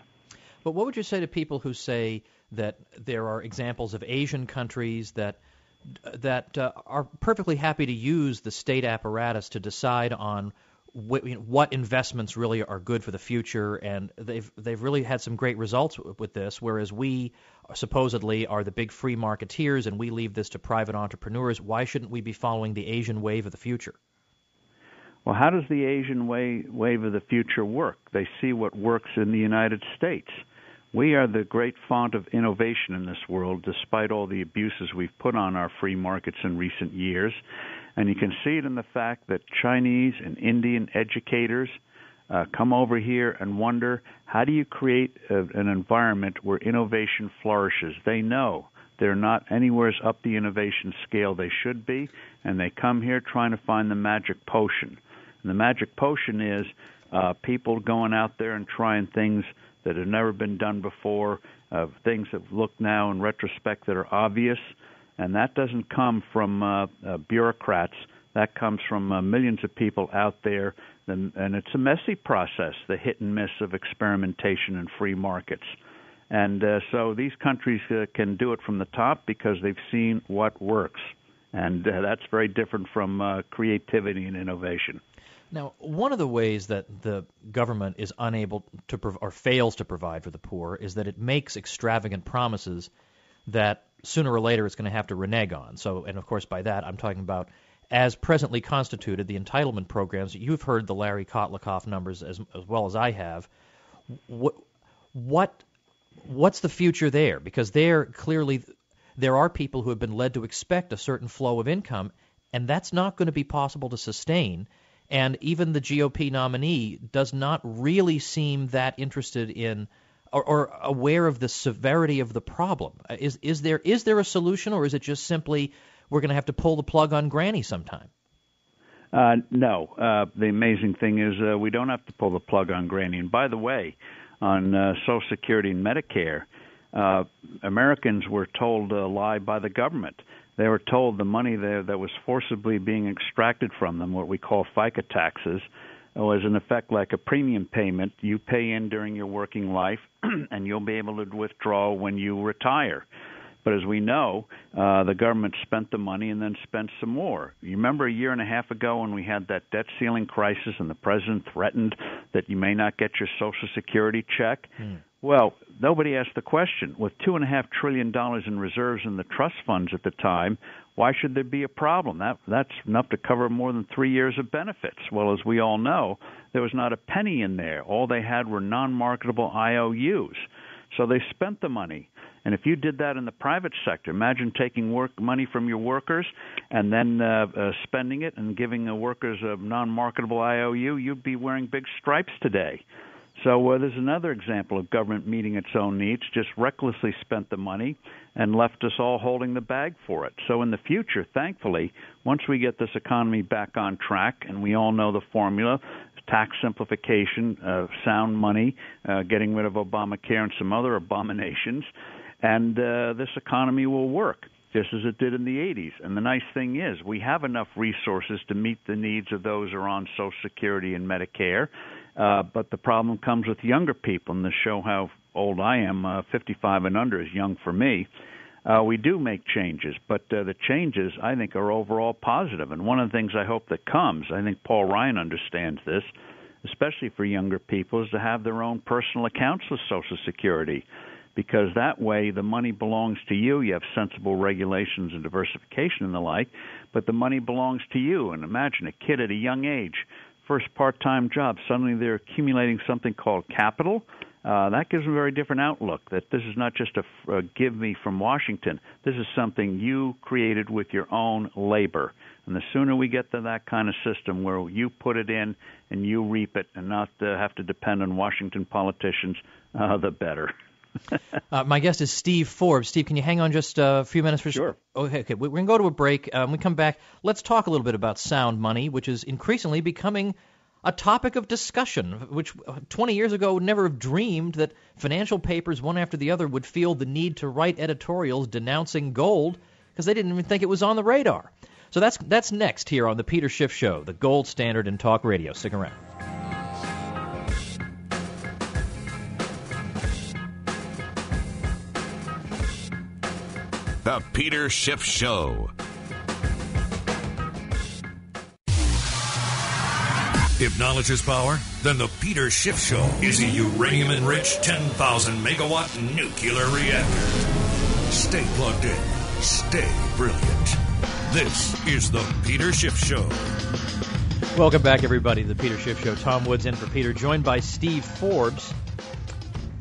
But what would you say to people who say that there are examples of Asian countries that are perfectly happy to use the state apparatus to decide on what investments really are good for the future, and they've really had some great results with this, whereas we supposedly are the big free marketeers and we leave this to private entrepreneurs. Why shouldn't we be following the Asian wave of the future?
Well, how does the Asian wave of the future work? They see what works in the United States. We are the great font of innovation in this world, despite all the abuses we've put on our free markets in recent years. And you can see it in the fact that Chinese and Indian educators come over here and wonder, how do you create an environment where innovation flourishes? They know they're not anywhere up the innovation scale they should be, and they come here trying to find the magic potion. And the magic potion is people going out there and trying things that have never been done before, things that look now in retrospect that are obvious. And that doesn't come from bureaucrats. That comes from millions of people out there. And it's a messy process, the hit and miss of experimentation in free markets. And so these countries can do it from the top because they've seen what works. And that's very different from creativity and innovation.
Now, one of the ways that the government is unable to or fails to provide for the poor is that it makes extravagant promises that sooner or later it's going to have to renege on. So, and of course by that I'm talking about, as presently constituted, the entitlement programs. You've heard the Larry Kotlikoff numbers as well as I have. What's the future there? Because there are people who have been led to expect a certain flow of income, and that's not going to be possible to sustain. And even the GOP nominee does not really seem that interested in or aware of the severity of the problem. Is there a solution, or is it just simply we're going to have to pull the plug on Granny sometime?
No. The amazing thing is we don't have to pull the plug on Granny. And by the way, on Social Security and Medicare, Americans were told a lie by the government. They were told the money there that was forcibly being extracted from them, what we call FICA taxes, was in effect like a premium payment you pay in during your working life, and you'll be able to withdraw when you retire. But as we know, the government spent the money and then spent some more. You remember a year and a half ago when we had that debt ceiling crisis and the president threatened that you may not get your Social Security check? Well, nobody asked the question. With $2.5 trillion in reserves in the trust funds at the time, why should there be a problem? That's enough to cover more than 3 years of benefits. Well, as we all know, there was not a penny in there. All they had were non-marketable IOUs. So they spent the money. And if you did that in the private sector, imagine taking money from your workers and then spending it and giving the workers a non-marketable IOU, you'd be wearing big stripes today. So there's another example of government meeting its own needs, just recklessly spent the money and left us all holding the bag for it. So in the future, thankfully, once we get this economy back on track, and we all know the formula, tax simplification, sound money, getting rid of Obamacare and some other abominations, and this economy will work just as it did in the 80s. And the nice thing is we have enough resources to meet the needs of those who are on Social Security and Medicare. But the problem comes with younger people, and to show how old I am, 55 and under is young for me. We do make changes, but the changes, I think, are overall positive. And one of the things I hope that comes, I think Paul Ryan understands this, especially for younger people, is to have their own personal accounts with Social Security, because that way the money belongs to you. You have sensible regulations and diversification and the like, but the money belongs to you. And imagine a kid at a young age, first part-time job, suddenly they're accumulating something called capital. That gives them a very different outlook, that this is not just a give me from Washington. This is something you created with your own labor. And the sooner we get to that kind of system where you put it in and you reap it and not have to depend on Washington politicians, the better.
My guest is Steve Forbes. Steve, can you hang on just a few minutes?
Sure.
Okay. We're going to go to a break. When we come back, let's talk a little bit about sound money, which is increasingly becoming a topic of discussion, which 20 years ago would never have dreamed that financial papers, one after the other, would feel the need to write editorials denouncing gold because they didn't even think it was on the radar. So that's next here on The Peter Schiff Show, the gold standard in talk radio. Stick around.
The Peter Schiff Show.
If knowledge is power, then the Peter Schiff Show is a uranium-enriched 10,000 megawatt nuclear reactor. Stay plugged in. Stay brilliant. This is the Peter Schiff Show.
Welcome back, everybody, to the Peter Schiff Show. Tom Woods in for Peter, joined by Steve Forbes,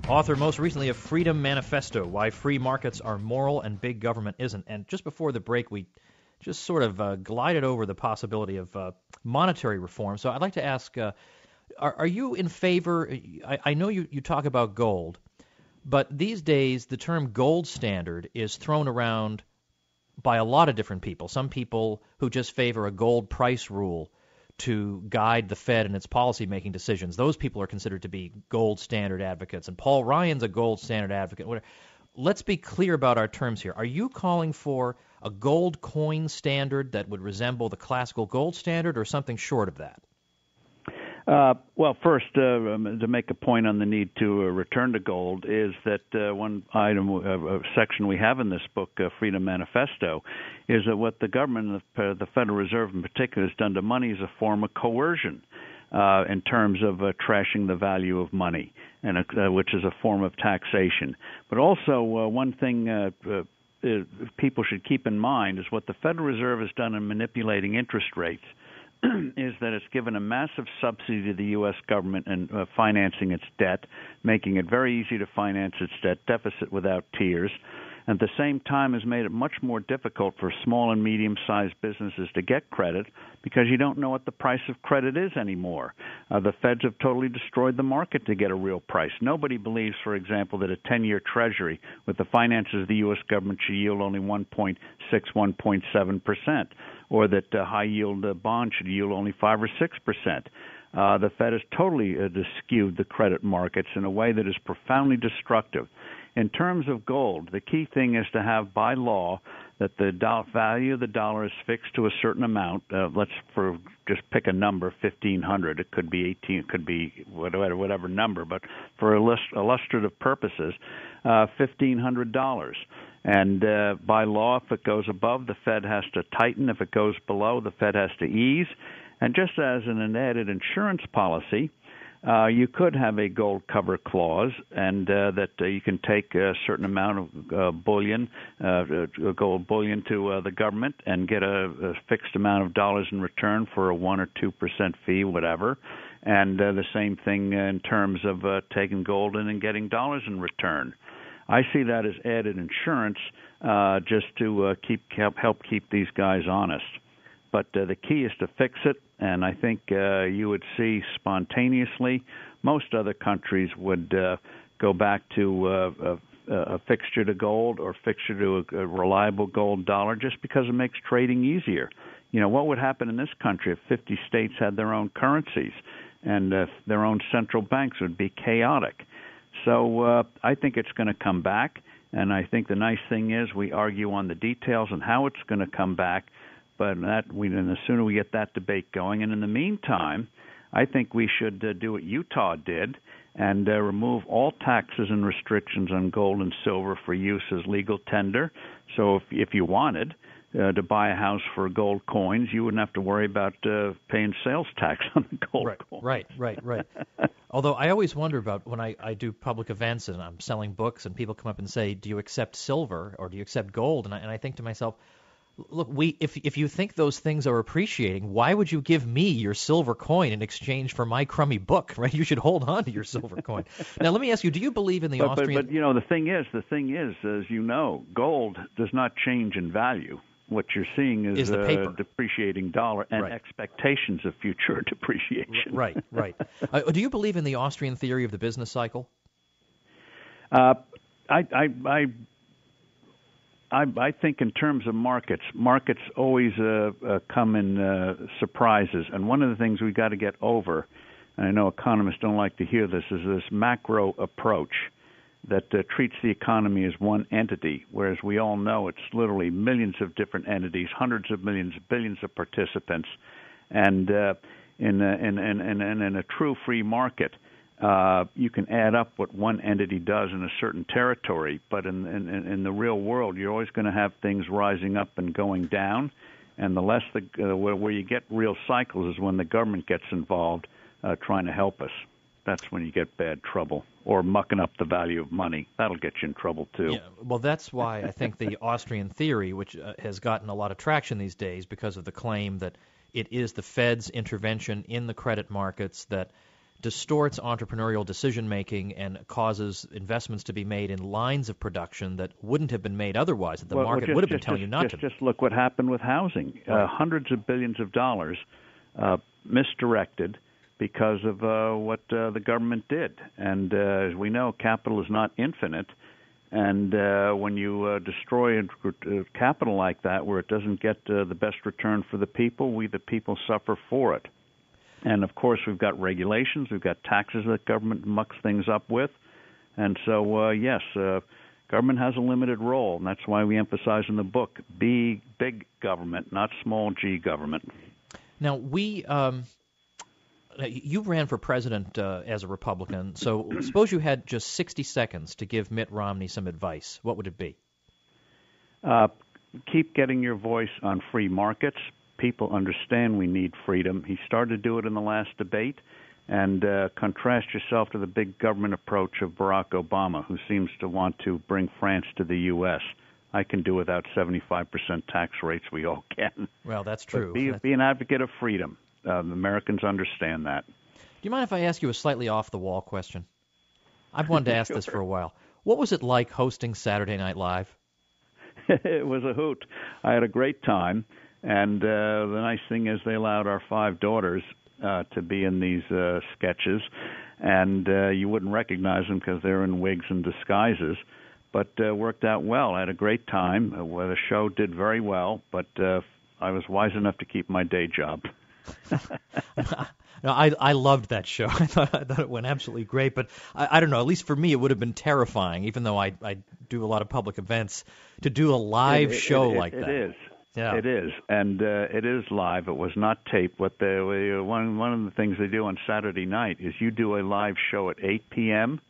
author most recently of Freedom Manifesto, Why Free Markets Are Moral and Big Government Isn't. And just before the break, we just sort of glided over the possibility of monetary reform. So I'd like to ask, are you in favor? I know you talk about gold, but these days the term gold standard is thrown around by a lot of different people. Some people who just favor a gold price rule to guide the Fed in its policy-making decisions. Those people are considered to be gold standard advocates, and Paul Ryan's a gold standard advocate. Let's be clear about our terms here. Are you calling for a gold coin standard that would resemble the classical gold standard, or something short of that?
Well, first, to make a point on the need to return to gold is that one item, a section we have in this book, Freedom Manifesto, is that what the government, the Federal Reserve in particular, has done to money is a form of coercion in terms of trashing the value of money, and which is a form of taxation. But also, one thing people should keep in mind is what the Federal Reserve has done in manipulating interest rates is that it's given a massive subsidy to the U.S. government in financing its debt, making it very easy to finance its debt deficit without tears. At the same time, has made it much more difficult for small and medium-sized businesses to get credit because you don't know what the price of credit is anymore. The feds have totally destroyed the market to get a real price. Nobody believes, for example, that a 10-year Treasury with the finances of the U.S. government should yield only 1.6, 1.7%, or that high-yield bond should yield only 5 or 6%. The Fed has totally skewed the credit markets in a way that is profoundly destructive. In terms of gold, the key thing is to have by law that the value of the dollar is fixed to a certain amount. Let's just pick a number, 1,500. It could be 18. It could be whatever number. But for illustrative purposes, $1,500. And by law, if it goes above, the Fed has to tighten. If it goes below, the Fed has to ease. And just as in an added insurance policy, you could have a gold cover clause, and that you can take a certain amount of bullion, gold bullion to the government and get a fixed amount of dollars in return for a 1 or 2% fee, whatever. And the same thing in terms of taking gold in and getting dollars in return. I see that as added insurance just to help keep these guys honest. But the key is to fix it, and I think you would see spontaneously most other countries would go back to a fixture to gold or fixture to a reliable gold dollar just because it makes trading easier. You know, what would happen in this country if 50 states had their own currencies and their own central banks? Would be chaotic. So I think it's going to come back, and I think the nice thing is we argue on the details and how it's going to come back. But and the sooner we get that debate going, and in the meantime, I think we should do what Utah did and remove all taxes and restrictions on gold and silver for use as legal tender. So if you wanted to buy a house for gold coins, you wouldn't have to worry about paying sales tax on the gold coins.
Right. Although I always wonder about when I do public events and I'm selling books and people come up and say, do you accept silver or do you accept gold? And I think to myself, look, if you think those things are appreciating, why would you give me your silver coin in exchange for my crummy book, right? You should hold on to your silver coin. Now, let me ask you, do you believe in the Austrian...
But, you know, the thing is, as you know, gold does not change in value. What you're seeing is a depreciating dollar and expectations of future depreciation.
Right. Do you believe in the Austrian theory of the business cycle?
I think in terms of markets always come in surprises. And one of the things we've got to get over, and I know economists don't like to hear this, is this macro approach that treats the economy as one entity, whereas we all know it's literally millions of different entities, hundreds of millions, billions of participants. And in a true free market, you can add up what one entity does in a certain territory, but in the real world, you're always going to have things rising up and going down, And the less where you get real cycles is when the government gets involved trying to help us. That's when you get bad trouble, or mucking up the value of money. That'll get you in trouble, too.
Yeah, well, that's why I think the Austrian theory, which has gotten a lot of traction these days because of the claim that it is the Fed's intervention in the credit markets that distorts entrepreneurial decision-making and causes investments to be made in lines of production that wouldn't have been made otherwise, that the market would have been telling you not to.
Just look what happened with housing.
Right.
Hundreds of billions of dollars misdirected because of what the government did. And as we know, capital is not infinite. And when you destroy capital like that, where it doesn't get the best return for the people, we the people suffer for it. And, of course, we've got regulations, we've got taxes that government mucks things up with. And so, yes, government has a limited role, and that's why we emphasize in the book, big government, not small g government.
Now, you ran for president as a Republican, so suppose you had just 60 seconds to give Mitt Romney some advice. What would it be?
Keep getting your voice on free markets. People understand we need freedom. He started to do it in the last debate, and contrast yourself to the big government approach of Barack Obama, who seems to want to bring France to the U.S. I can do without 75% tax rates. We all can.
Well, that's true.
Be an advocate of freedom. Americans understand that.
Do you mind if I ask you a slightly off-the-wall question? I've wanted to ask this for a while. What was it like hosting Saturday Night Live?
It was a hoot. I had a great time. And the nice thing is they allowed our 5 daughters to be in these sketches, and you wouldn't recognize them because they're in wigs and disguises, but worked out well. I had a great time. The show did very well, but I was wise enough to keep my day job.
No, I loved that show. I thought it went absolutely great, but I don't know, at least for me it would have been terrifying, even though I do a lot of public events, to do a live show like that.
It is.
Yeah.
It is, and it is live. It was not taped. One of the things they do on Saturday night is you do a live show at 8 p.m.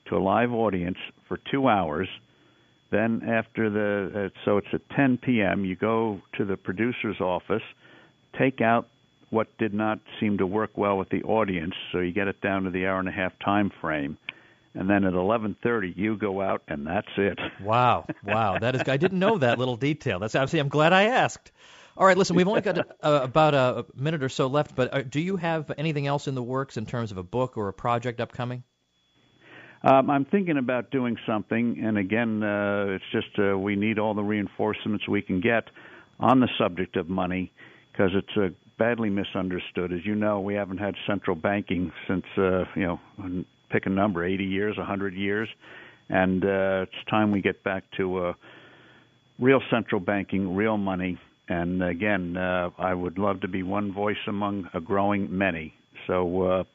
to a live audience for 2 hours. Then after so it's at 10 p.m., you go to the producer's office, take out what did not seem to work well with the audience, so you get it down to the hour-and-a-half time frame. And then at 11:30, you go out, and that's it.
Wow. That is, I didn't know that little detail. That's I'm glad I asked. All right, listen, we've only got about a minute or so left, but do you have anything else in the works in terms of a book or a project upcoming?
I'm thinking about doing something, and again, it's just we need all the reinforcements we can get on the subject of money, because it's badly misunderstood. As you know, we haven't had central banking since, pick a number, 80 years, 100 years, and it's time we get back to real central banking, real money. And again, I would love to be one voice among a growing many. So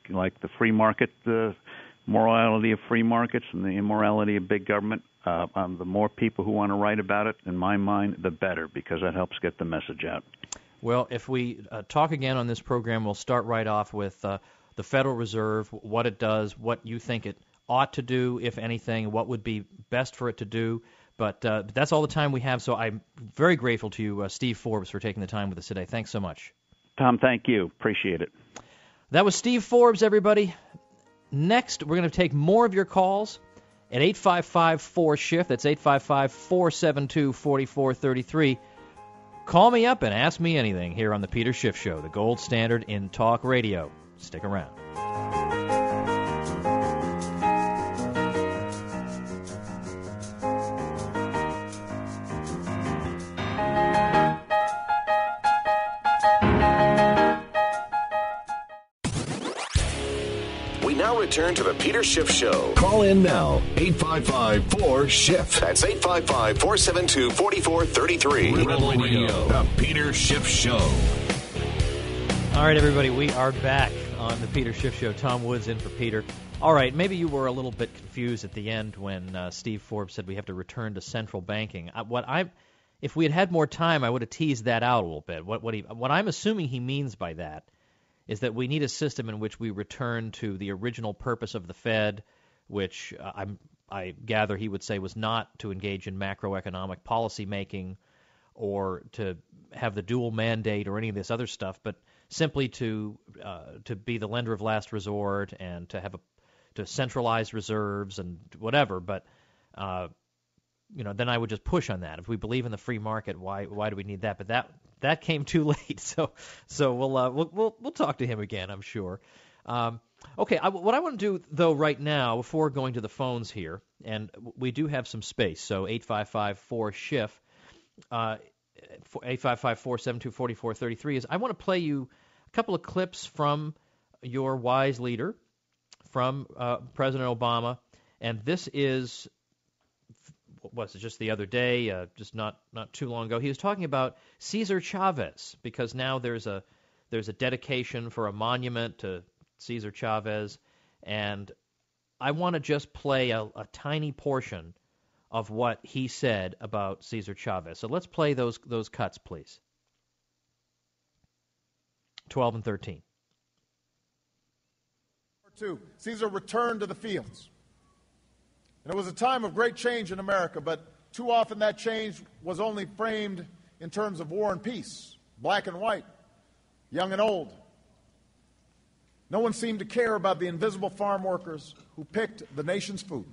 like the free market, the morality of free markets and the immorality of big government, the more people who want to write about it, in my mind, the better, because that helps get the message out.
Well, if we talk again on this program, we'll start right off with the Federal Reserve, what it does, what you think it ought to do, if anything, what would be best for it to do. But that's all the time we have, so I'm very grateful to you, Steve Forbes, for taking the time with us today. Thanks so much.
Tom, thank you. Appreciate it.
That was Steve Forbes, everybody. Next, we're going to take more of your calls at 855-4SHIFT. That's 855-472-4433. Call me up and ask me anything here on The Peter Schiff Show, the gold standard in talk radio. Stick around.
We now return to the Peter Schiff Show.
Call in now, 855-4SHIFT.
That's 855-472-4433.
Rebel Radio, the Peter Schiff Show.
All right, everybody, we are back on the Peter Schiff Show. Tom Woods in for Peter. All right, maybe you were a little bit confused at the end when Steve Forbes said we have to return to central banking. If we had had more time, I would have teased that out a little bit. What I'm assuming he means by that is that we need a system in which we return to the original purpose of the Fed, which I gather he would say was not to engage in macroeconomic policy making or to have the dual mandate or any of this other stuff, but simply to be the lender of last resort and to have to centralize reserves and whatever. But then I would just push on that. If we believe in the free market, why do we need that? But that came too late. So we'll talk to him again, I'm sure. Okay, what I want to do, though, right now, before going to the phones here, and we do have some space, so 855-4-SHIF, 855-472-4433, is I want to play you a couple of clips from your wise leader, from President Obama, and this is, was it just the other day, just not too long ago. He was talking about Cesar Chavez, because now there's a dedication for a monument to Cesar Chavez, and I want to just play a tiny portion of what he said about Cesar Chavez. So let's play those cuts, please. 12 and 13.
Cesar returned to the fields. And it was a time of great change in America, but too often that change was only framed in terms of war and peace, black and white, young and old. No one seemed to care about the invisible farm workers who picked the nation's food.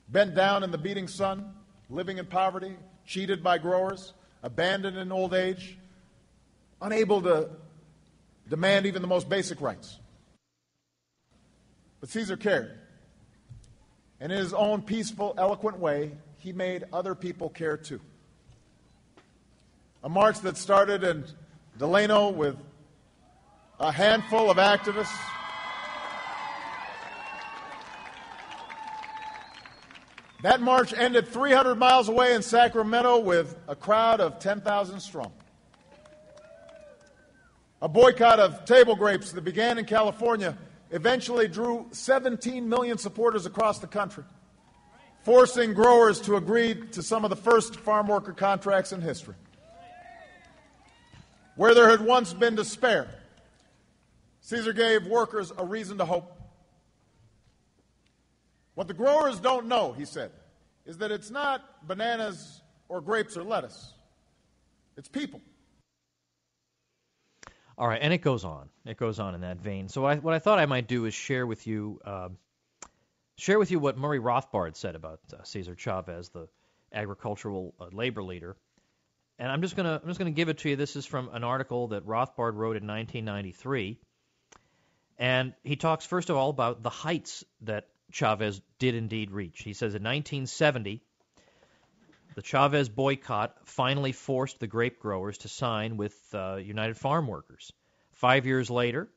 Bent down in the beating sun, living in poverty, cheated by growers, abandoned in old age, unable to demand even the most basic rights. But Cesar cared. And in his own peaceful, eloquent way, he made other people care too. A march that started in Delano with a handful of activists. That march ended 300 miles away in Sacramento with a crowd of 10,000 strong. A boycott of table grapes that began in California eventually drew 17 million supporters across the country, forcing growers to agree to some of the first farm worker contracts in history. Where there had once been despair, Cesar gave workers a reason to hope. What the growers don't know, he said, is that it's not bananas or grapes or lettuce. It's people.
All right, and it goes on. It goes on in that vein. So what I thought I might do is share with you what Murray Rothbard said about Cesar Chavez, the agricultural labor leader. And I'm just gonna give it to you. This is from an article that Rothbard wrote in 1993. And he talks, first of all, about the heights that Chavez did indeed reach. He says in 1970, the Chavez boycott finally forced the grape growers to sign with United Farm Workers. 5 years later,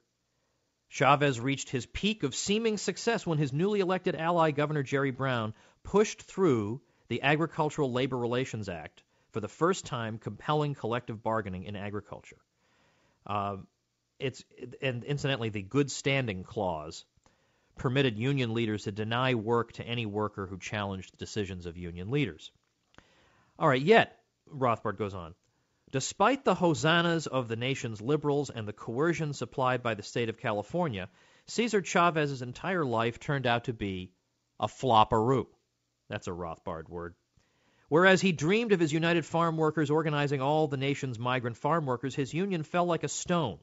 Chavez reached his peak of seeming success when his newly elected ally, Governor Jerry Brown, pushed through the Agricultural Labor Relations Act, for the first time compelling collective bargaining in agriculture. And incidentally, the good standing clause permitted union leaders to deny work to any worker who challenged decisions of union leaders. All right, yet, Rothbard goes on, despite the hosannas of the nation's liberals and the coercion supplied by the state of California, Cesar Chavez's entire life turned out to be a flopperoo. That's a Rothbard word. Whereas he dreamed of his United Farm Workers organizing all the nation's migrant farm workers, his union fell like a stone,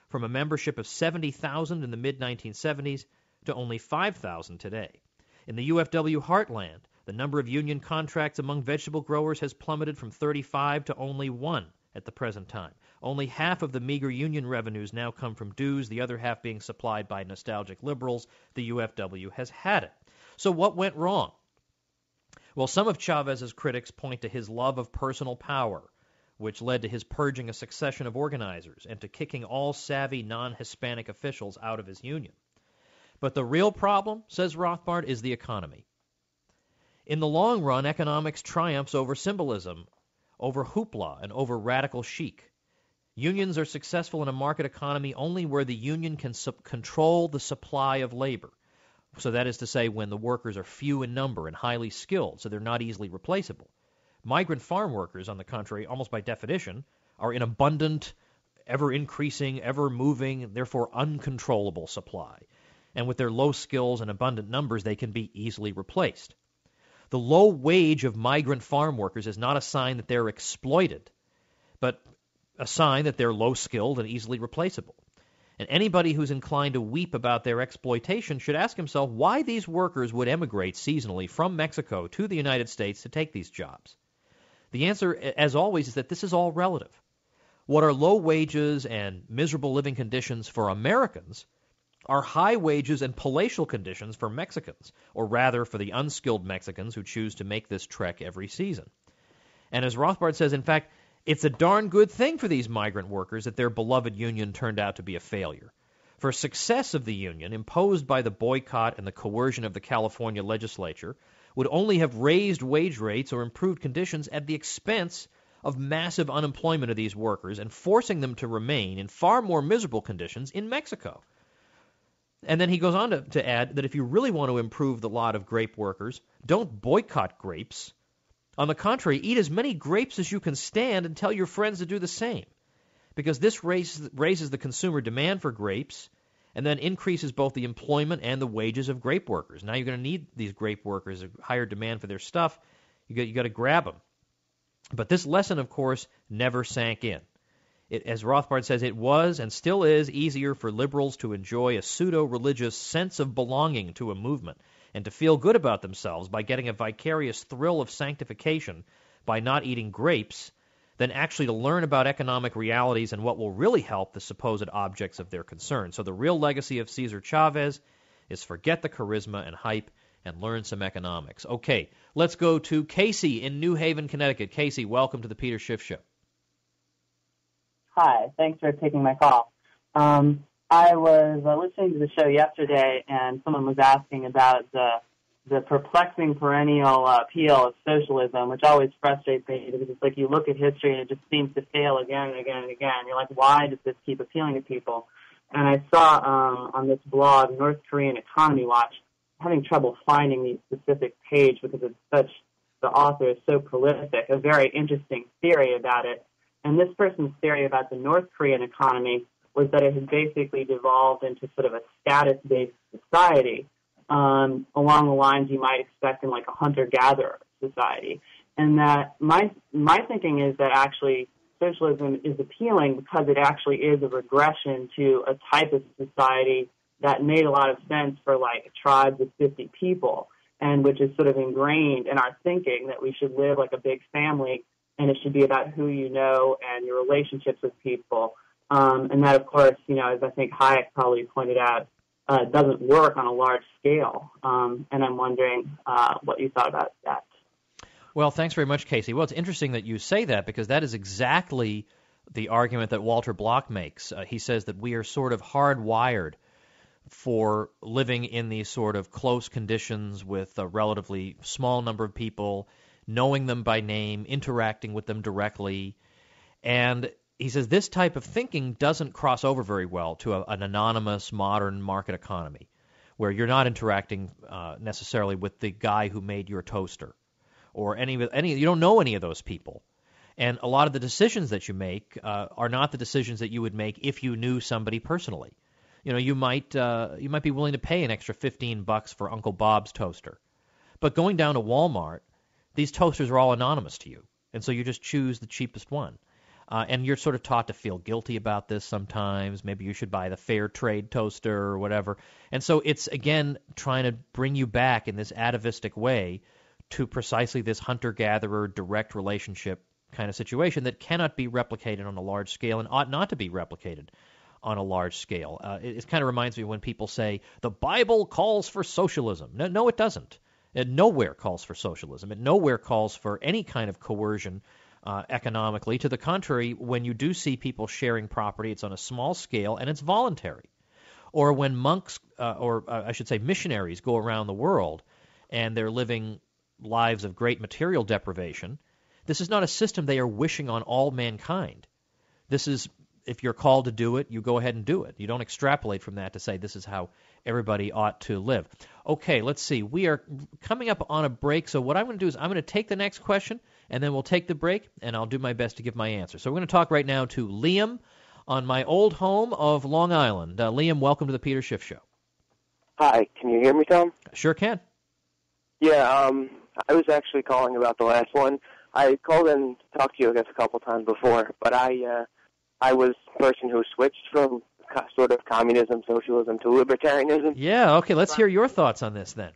from a membership of 70,000 in the mid-1970s to only 5,000 today. In the UFW heartland, the number of union contracts among vegetable growers has plummeted from 35 to only 1 at the present time. Only half of the meager union revenues now come from dues, the other half being supplied by nostalgic liberals. The UFW has had it. So what went wrong? Well, some of Chavez's critics point to his love of personal power, which led to his purging a succession of organizers and to kicking all savvy non-Hispanic officials out of his union. But the real problem, says Rothbard, is the economy. In the long run, economics triumphs over symbolism, over hoopla, and over radical chic. Unions are successful in a market economy only where the union can control the supply of labor. So that is to say, when the workers are few in number and highly skilled, so they're not easily replaceable. Migrant farm workers, on the contrary, almost by definition, are in abundant, ever-increasing, ever-moving, therefore uncontrollable supply. And with their low skills and abundant numbers, they can be easily replaced. The low wage of migrant farm workers is not a sign that they're exploited, but a sign that they're low-skilled and easily replaceable. And anybody who's inclined to weep about their exploitation should ask himself why these workers would emigrate seasonally from Mexico to the United States to take these jobs. The answer, as always, is that this is all relative. What are low wages and miserable living conditions for Americans are high wages and palatial conditions for Mexicans, or rather for the unskilled Mexicans who choose to make this trek every season. And as Rothbard says, in fact, it's a darn good thing for these migrant workers that their beloved union turned out to be a failure. For success of the union, imposed by the boycott and the coercion of the California legislature, would only have raised wage rates or improved conditions at the expense of massive unemployment of these workers and forcing them to remain in far more miserable conditions in Mexico. And then he goes on to add that if you really want to improve the lot of grape workers, don't boycott grapes. On the contrary, eat as many grapes as you can stand and tell your friends to do the same, because this raises the consumer demand for grapes and then increases both the employment and the wages of grape workers. Now you're going to need these grape workers, a higher demand for their stuff. You got to grab them. But this lesson, of course, never sank in. As Rothbard says, it was and still is easier for liberals to enjoy a pseudo-religious sense of belonging to a movement and to feel good about themselves by getting a vicarious thrill of sanctification by not eating grapes than actually to learn about economic realities and what will really help the supposed objects of their concern. So the real legacy of Cesar Chavez is forget the charisma and hype and learn some economics. Okay, let's go to Casey in New Haven, Connecticut. Casey, welcome to the Peter Schiff Show.
Hi, thanks for taking my call. I was listening to the show yesterday, and someone was asking about the perplexing perennial appeal of socialism, which always frustrates me because it's like you look at history and it just seems to fail again and again and again. You're like, why does this keep appealing to people? And I saw on this blog, North Korean Economy Watch, having trouble finding the specific page because the author is so prolific, a very interesting theory about it. And this person's theory about the North Korean economy was that it had basically devolved into sort of a status-based society, along the lines you might expect in like a hunter-gatherer society. And that my thinking is that actually socialism is appealing because it actually is a regression to a type of society that made a lot of sense for like tribes of 50 people, and which is sort of ingrained in our thinking that we should live like a big family, and it should be about who you know and your relationships with people. And that, of course, as I think Hayek probably pointed out, doesn't work on a large scale. And I'm wondering what you thought about that.
Well, thanks very much, Casey. Well, it's interesting that you say that because that is exactly the argument that Walter Block makes. He says that we are sort of hardwired for living in these sort of close conditions with a relatively small number of people, knowing them by name, interacting with them directly. And he says this type of thinking doesn't cross over very well to an anonymous modern market economy where you're not interacting necessarily with the guy who made your toaster or any you don't know any of those people. And a lot of the decisions that you make are not the decisions that you would make if you knew somebody personally. You might be willing to pay an extra $15 for Uncle Bob's toaster. But going down to Walmart, these toasters are all anonymous to you, and so you just choose the cheapest one. And you're sort of taught to feel guilty about this sometimes. Maybe you should buy the fair trade toaster or whatever. And so it's, again, trying to bring you back in this atavistic way to precisely this hunter-gatherer direct relationship kind of situation that cannot be replicated on a large scale and ought not to be replicated on a large scale. It kind of reminds me when people say, the Bible calls for socialism. No, it doesn't. It nowhere calls for socialism. It nowhere calls for any kind of coercion economically. To the contrary, when you do see people sharing property, it's on a small scale and it's voluntary. Or when monks, or I should say missionaries, go around the world and they're living lives of great material deprivation, this is not a system they are wishing on all mankind. This is, if you're called to do it, you go ahead and do it. You don't extrapolate from that to say this is how everybody ought to live. Okay, let's see. We are coming up on a break, so what I'm going to do is I'm going to take the next question, and then we'll take the break, and I'll do my best to give my answer. So we're going to talk right now to Liam on my old home of Long Island. Liam, welcome to the Peter Schiff Show.
Hi, can you hear me, Tom?
Sure can.
Yeah,
I was actually calling about the last one. I called in to talk to you, I guess, a couple times before, but I was the person who switched from sort of communism, socialism to libertarianism.
Yeah, okay, let's hear your thoughts on this then.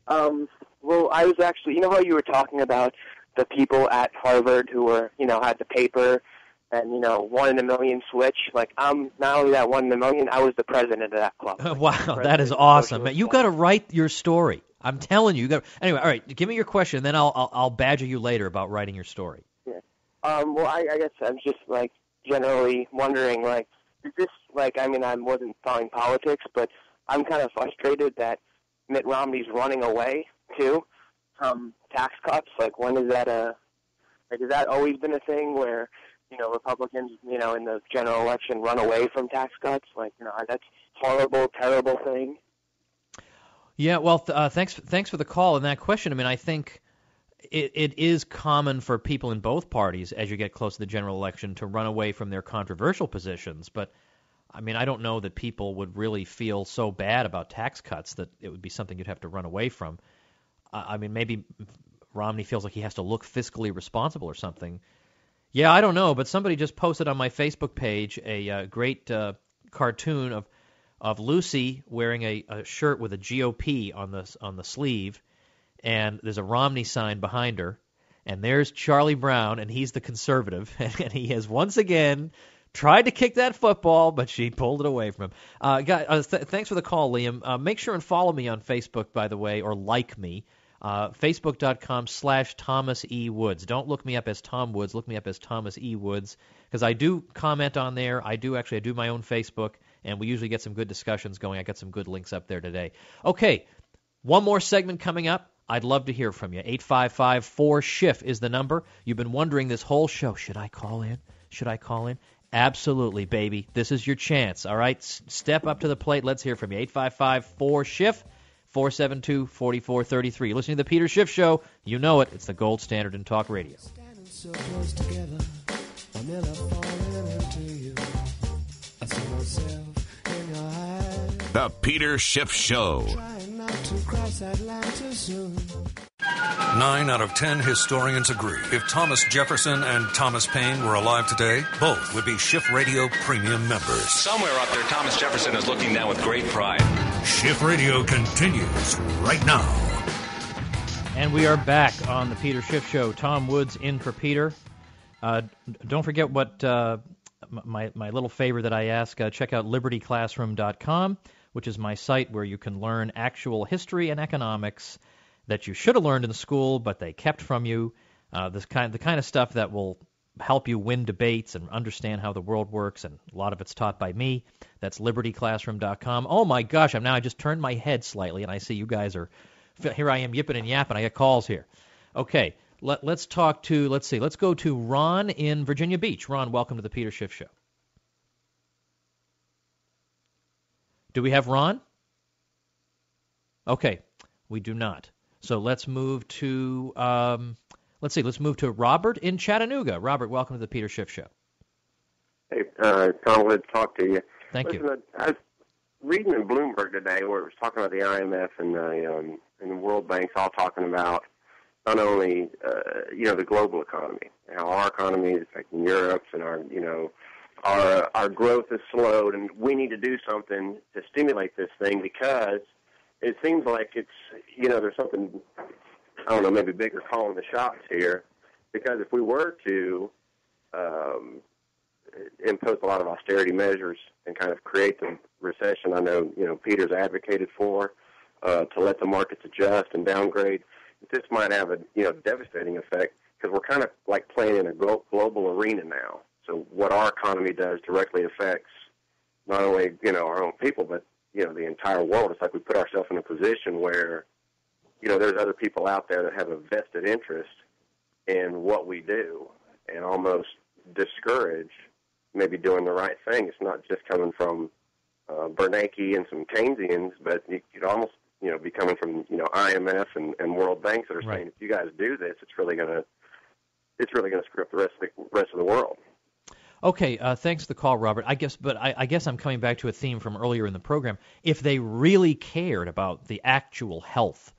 Well, I was actually, you know how you were talking about the people at Harvard who were, had the paper and, 1 in a million switch? Like, I'm not only that 1 in a million, I was the president of that club.
Wow, that is awesome. You got to write your story. I'm telling you. Anyway, all right, give me your question, and then I'll badger you later about writing your story.
Yeah. Well, I guess I'm just, generally wondering, is this, I wasn't following politics, but I'm kind of frustrated that Mitt Romney's running away, too, from tax cuts. When is that has that always been a thing where, Republicans, in the general election run away from tax cuts? That's horrible, terrible thing.
Yeah, well, thanks for the call and that question. I think it is common for people in both parties as you get close to the general election to run away from their controversial positions. But, I don't know that people would really feel so bad about tax cuts that it would be something you'd have to run away from. Maybe Romney feels like he has to look fiscally responsible or something. Yeah, I don't know, but somebody just posted on my Facebook page a great cartoon of Lucy wearing a shirt with a GOP on the sleeve, and there's a Romney sign behind her, and there's Charlie Brown, and he's the conservative, and he has once again tried to kick that football, but she pulled it away from him. Thanks for the call, Liam. Make sure and follow me on Facebook, by the way, or like me. Facebook.com/Thomas E. Woods. Don't look me up as Tom Woods. Look me up as Thomas E. Woods, because I do comment on there. I do my own Facebook, and we usually get some good discussions going. I got some good links up there today. Okay, one more segment coming up. I'd love to hear from you. 855-4SHIF is the number. You've been wondering this whole show, should I call in? Should I call in? Absolutely, baby. This is your chance, all right? Step up to the plate. Let's hear from you. 855-4SHIF. 472-4433. You're listening to The Peter Schiff Show. You know it. It's the gold standard in talk radio.
Standing so close together, I'm nearly falling into you. I see myself in your eyes.
The Peter Schiff Show.
Trying not to cross that line too soon.
9 out of 10 historians agree. If Thomas Jefferson and Thomas Paine were alive today, both would be Schiff Radio Premium members.
Somewhere up there, Thomas Jefferson is looking down with great pride.
Schiff Radio continues right now.
And we are back on the Peter Schiff Show. Tom Woods in for Peter. Don't forget what my little favor that I ask. Check out libertyclassroom.com, which is my site where you can learn actual history and economics that you should have learned in school, but they kept from you. The kind of stuff that will help you win debates and understand how the world works, and a lot of it's taught by me. That's libertyclassroom.com. Oh my gosh, I just turned my head slightly, and I see you guys are here. I am yipping and yapping. I get calls here. Okay, let's go to Ron in Virginia Beach. Ron, welcome to the Peter Schiff Show. Do we have Ron? Okay, we do not. So let's move to Robert in Chattanooga. Robert, welcome to the Peter Schiff Show.
Hey, Tom, glad to talk to you.
Thank you.
I was reading in Bloomberg today where it was talking about the IMF and the World Bank's all talking about not only the global economy, how our economy is affecting Europe's, and our growth is slowed, and we need to do something to stimulate this thing because it seems like it's, there's something, I don't know, maybe bigger calling the shots here. Because if we were to impose a lot of austerity measures and kind of create the recession I know, Peter's advocated for, to let the markets adjust and downgrade, this might have a, devastating effect because we're kind of like playing in a global arena now. So what our economy does directly affects not only, our own people, but the entire world. It's like we put ourselves in a position where, there's other people out there that have a vested interest in what we do and almost discourage maybe doing the right thing. It's not just coming from Bernanke and some Keynesians, but it could almost, be coming from, IMF and World Banks that are saying, if you guys do this, it's really going to screw up the rest of the world.
Okay, thanks for the call, Robert. I guess I'm coming back to a theme from earlier in the program. If they really cared about the actual health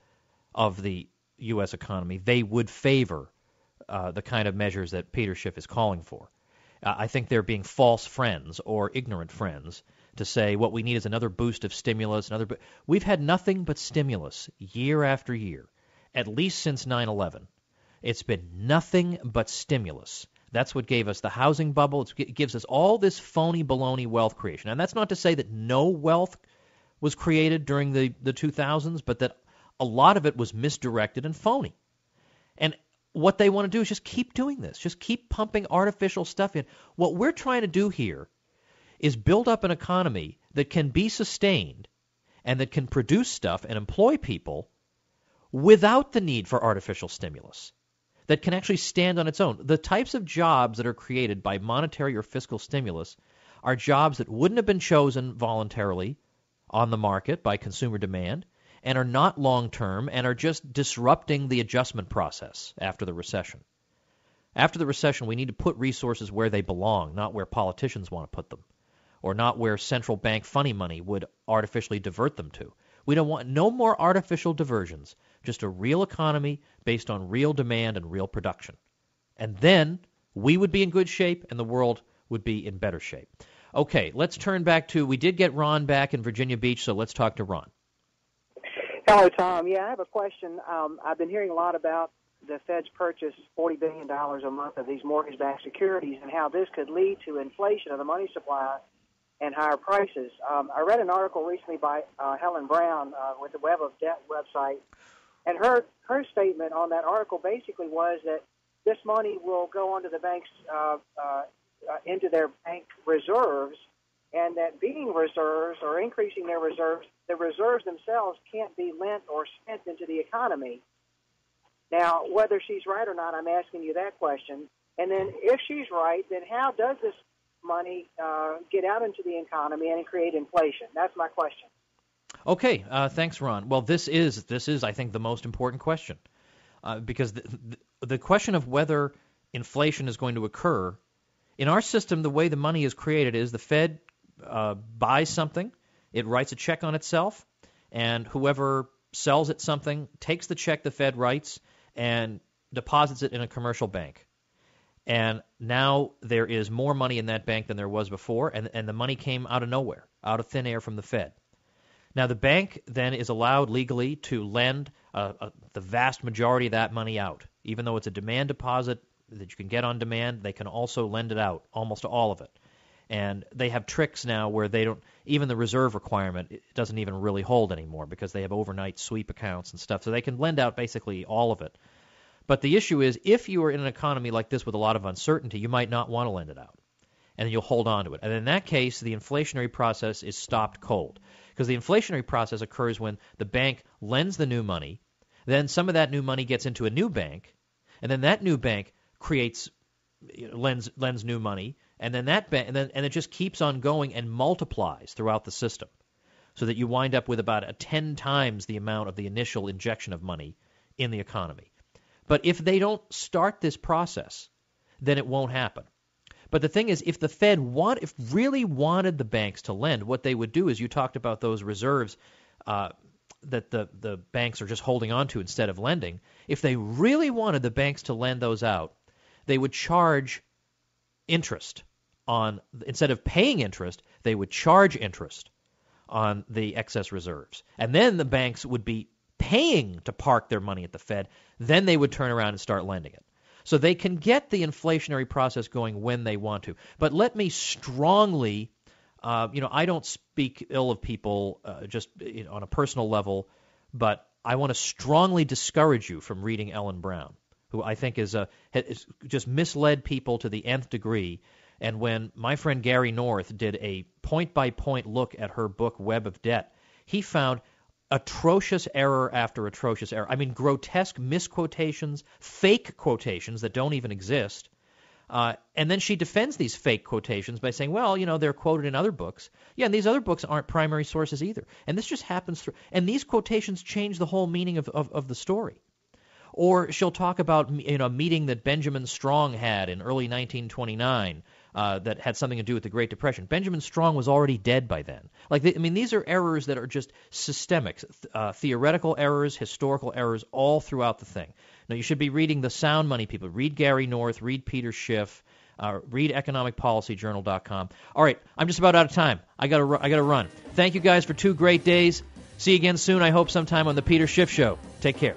of the U.S. economy, they would favor the kind of measures that Peter Schiff is calling for. I think they're being false friends or ignorant friends to say what we need is another boost of stimulus. We've had nothing but stimulus year after year, at least since 9/11. It's been nothing but stimulus. That's what gave us the housing bubble. It gives us all this phony baloney wealth creation. And that's not to say that no wealth was created during the 2000s, but that a lot of it was misdirected and phony. And what they want to do is just keep doing this. Just keep pumping artificial stuff in. What we're trying to do here is build up an economy that can be sustained and that can produce stuff and employ people without the need for artificial stimulus, that can actually stand on its own. The types of jobs that are created by monetary or fiscal stimulus are jobs that wouldn't have been chosen voluntarily on the market by consumer demand and are not long-term and are just disrupting the adjustment process after the recession. After the recession, we need to put resources where they belong, not where politicians want to put them, or not where central bank funny money would artificially divert them to. We don't want no more artificial diversions, just a real economy based on real demand and real production. And then we would be in good shape and the world would be in better shape. Okay, let's turn back to, we did get Ron back in Virginia Beach, so let's talk to Ron.
Hello, Tom. Yeah, I have a question. I've been hearing a lot about the Fed's purchase $40 billion a month of these mortgage-backed securities and how this could lead to inflation of the money supply and higher prices. I read an article recently by Helen Brown with the Web of Debt website, and her statement on that article basically was that this money will go onto the banks, into their bank reserves, and that being reserves or increasing their reserves, the reserves themselves can't be lent or spent into the economy. Now, whether she's right or not, I'm asking you that question. And then if she's right, then how does this money get out into the economy and create inflation? That's my question.
Okay, thanks, Ron. Well, this is, I think, the most important question, because the question of whether inflation is going to occur, in our system, the way the money is created is the Fed buys something, it writes a check on itself, and whoever sells it something takes the check the Fed writes and deposits it in a commercial bank. And now there is more money in that bank than there was before, and the money came out of nowhere, out of thin air from the Fed. Now the bank then is allowed legally to lend the vast majority of that money out. Even though it's a demand deposit that you can get on demand, they can also lend it out, almost all of it. And they have tricks now where they don't, even the reserve requirement it doesn't even really hold anymore because they have overnight sweep accounts and stuff. So they can lend out basically all of it. But the issue is, if you are in an economy like this with a lot of uncertainty, you might not want to lend it out. And you'll hold on to it. And in that case, the inflationary process is stopped cold. Because the inflationary process occurs when the bank lends the new money, then some of that new money gets into a new bank, and then that new bank lends new money, and then that and it just keeps on going and multiplies throughout the system, so that you wind up with about 10 times the amount of the initial injection of money in the economy. But if they don't start this process, then it won't happen. But the thing is, if the Fed really wanted the banks to lend, what they would do is, you talked about those reserves that the banks are just holding on to instead of lending. If they really wanted the banks to lend those out, they would charge interest on, instead of paying interest, they would charge interest on the excess reserves. And then the banks would be paying to park their money at the Fed. Then they would turn around and start lending it. So they can get the inflationary process going when they want to. But let me strongly, I don't speak ill of people just on a personal level, but I want to strongly discourage you from reading Ellen Brown, who I think has just misled people to the nth degree. And when my friend Gary North did a point-by-point look at her book, Web of Debt, he found atrocious error after atrocious error. I mean, grotesque misquotations, fake quotations that don't even exist. And then she defends these fake quotations by saying, well, they're quoted in other books. Yeah, and these other books aren't primary sources either. And this just happens through. And these quotations change the whole meaning of the story. Or she'll talk about a meeting that Benjamin Strong had in early 1929 that had something to do with the Great Depression. Benjamin Strong was already dead by then. These are errors that are just systemic, theoretical errors, historical errors, all throughout the thing. Now, you should be reading the sound money people. Read Gary North, read Peter Schiff, read economicpolicyjournal.com. All right, I'm just about out of time. I gotta run. Thank you guys for 2 great days. See you again soon, I hope sometime on the Peter Schiff Show. Take care.